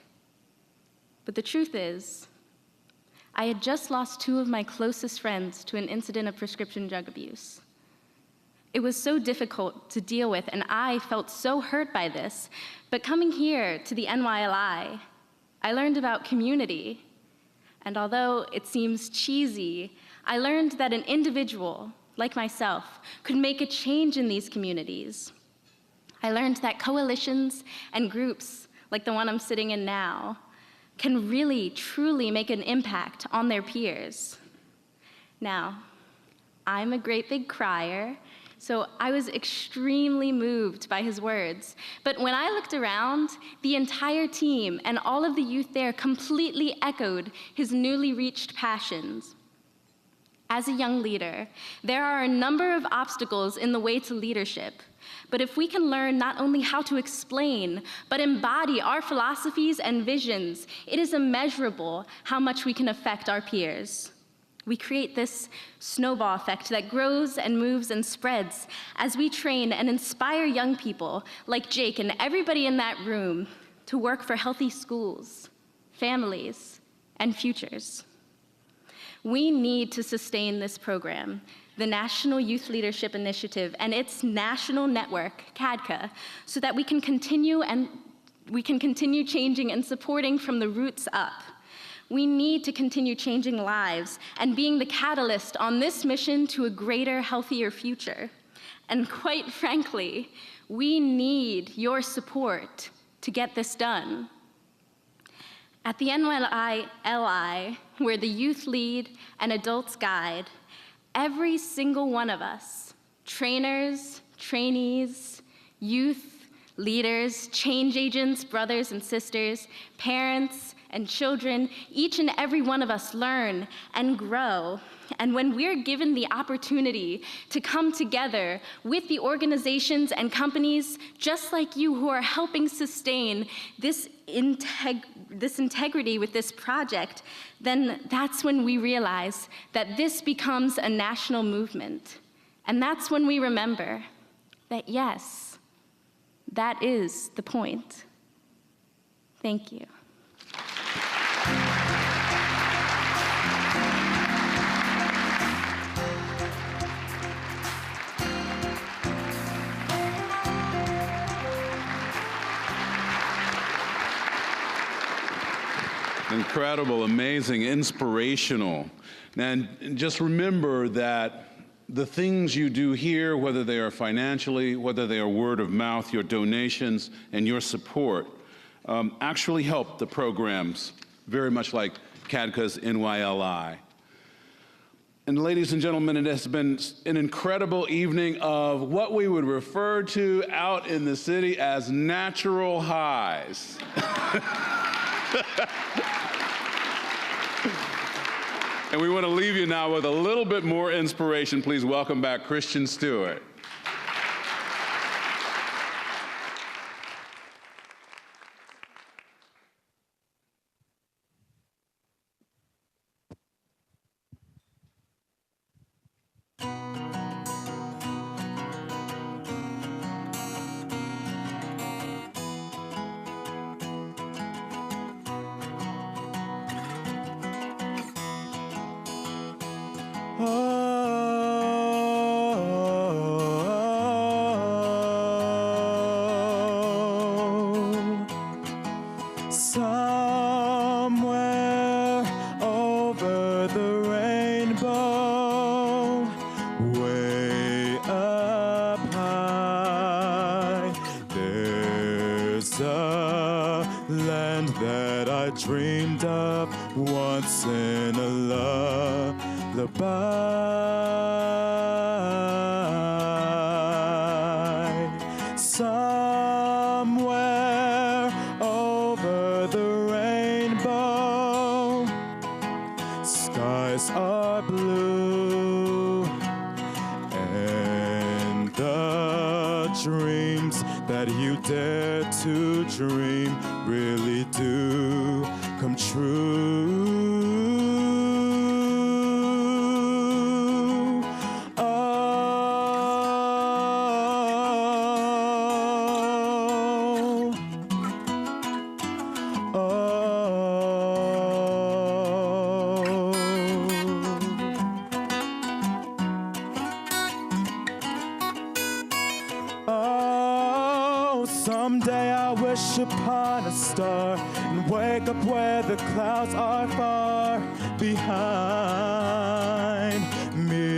But the truth is, I had just lost two of my closest friends to an incident of prescription drug abuse. It was so difficult to deal with, and I felt so hurt by this. But coming here to the NYLI, I learned about community. And although it seems cheesy, I learned that an individual, like myself, could make a change in these communities. I learned that coalitions and groups, like the one I'm sitting in now, can really, truly make an impact on their peers. Now, I'm a great big crier, so I was extremely moved by his words. But when I looked around, the entire team and all of the youth there completely echoed his newly reached passions. As a young leader, there are a number of obstacles in the way to leadership. But if we can learn not only how to explain, but embody our philosophies and visions, it is immeasurable how much we can affect our peers. We create this snowball effect that grows and moves and spreads as we train and inspire young people like Jake and everybody in that room to work for healthy schools, families, and futures. We need to sustain this program, the National Youth Leadership Initiative and its national network, CADCA, so that we can continue changing and supporting from the roots up. We need to continue changing lives and being the catalyst on this mission to a greater, healthier future. And quite frankly, we need your support to get this done. At the NYLI, where the youth lead and adults guide, every single one of us, trainers, trainees, youth, leaders, change agents, brothers and sisters, parents, and children, each and every one of us learn and grow. And when we're given the opportunity to come together with the organizations and companies just like you who are helping sustain this integrity with this project, then that's when we realize that this becomes a national movement. And that's when we remember that, yes, that is the point. Thank you. Incredible, amazing, inspirational. And just remember that the things you do here, whether they are financially, whether they are word of mouth, your donations and your support, actually help the programs, very much like CADCA's NYLI. And ladies and gentlemen, it has been an incredible evening of what we would refer to out in the city as natural highs. And we want to leave you now with a little bit more inspiration. Please welcome back Christian Stewart. Somewhere over the rainbow, way up high, there's a land that I dreamed of once in a lullaby. Somewhere over the rainbow, skies are blue and the dreams that you dare to dream really do come true. Someday I wish upon a star and wake up where the clouds are far behind me,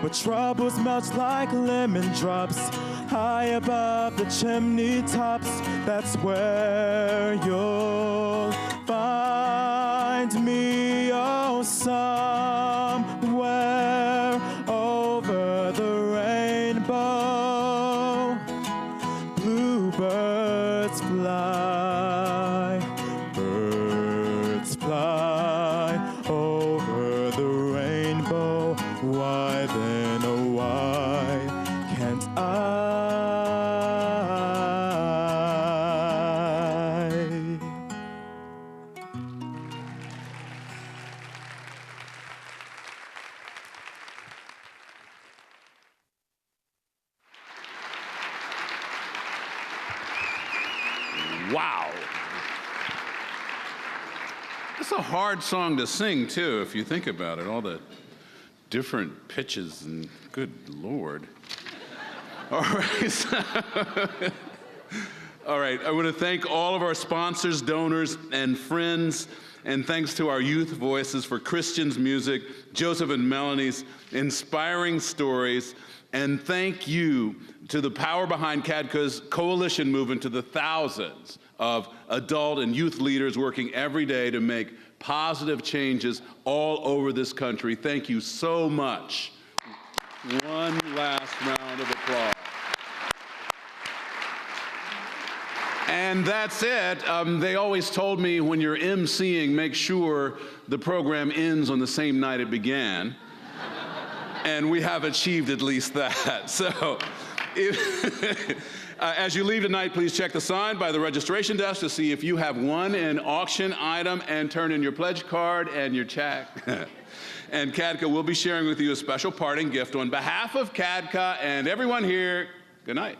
where troubles melt like lemon drops high above the chimney tops. That's where you'll find me. Oh, somewhere over the rainbow, birds fly over the rainbow. Why then, oh why can't I? Wow. It's a hard song to sing, too, if you think about it. All the different pitches and good Lord. All right. All right. I want to thank all of our sponsors, donors, and friends. And thanks to our youth voices for Christian's music, Joseph and Melanie's inspiring stories. And thank you to the power behind CADCA's coalition movement, to the thousands of adult and youth leaders working every day to make positive changes all over this country. Thank you so much. One last round of applause. And that's it. They always told me when you're emceeing, make sure the program ends on the same night it began. And we have achieved at least that. So, as you leave tonight, please check the sign by the registration desk to see if you have won an auction item and turn in your pledge card and your check. And CADCA will be sharing with you a special parting gift on behalf of CADCA and everyone here. Good night.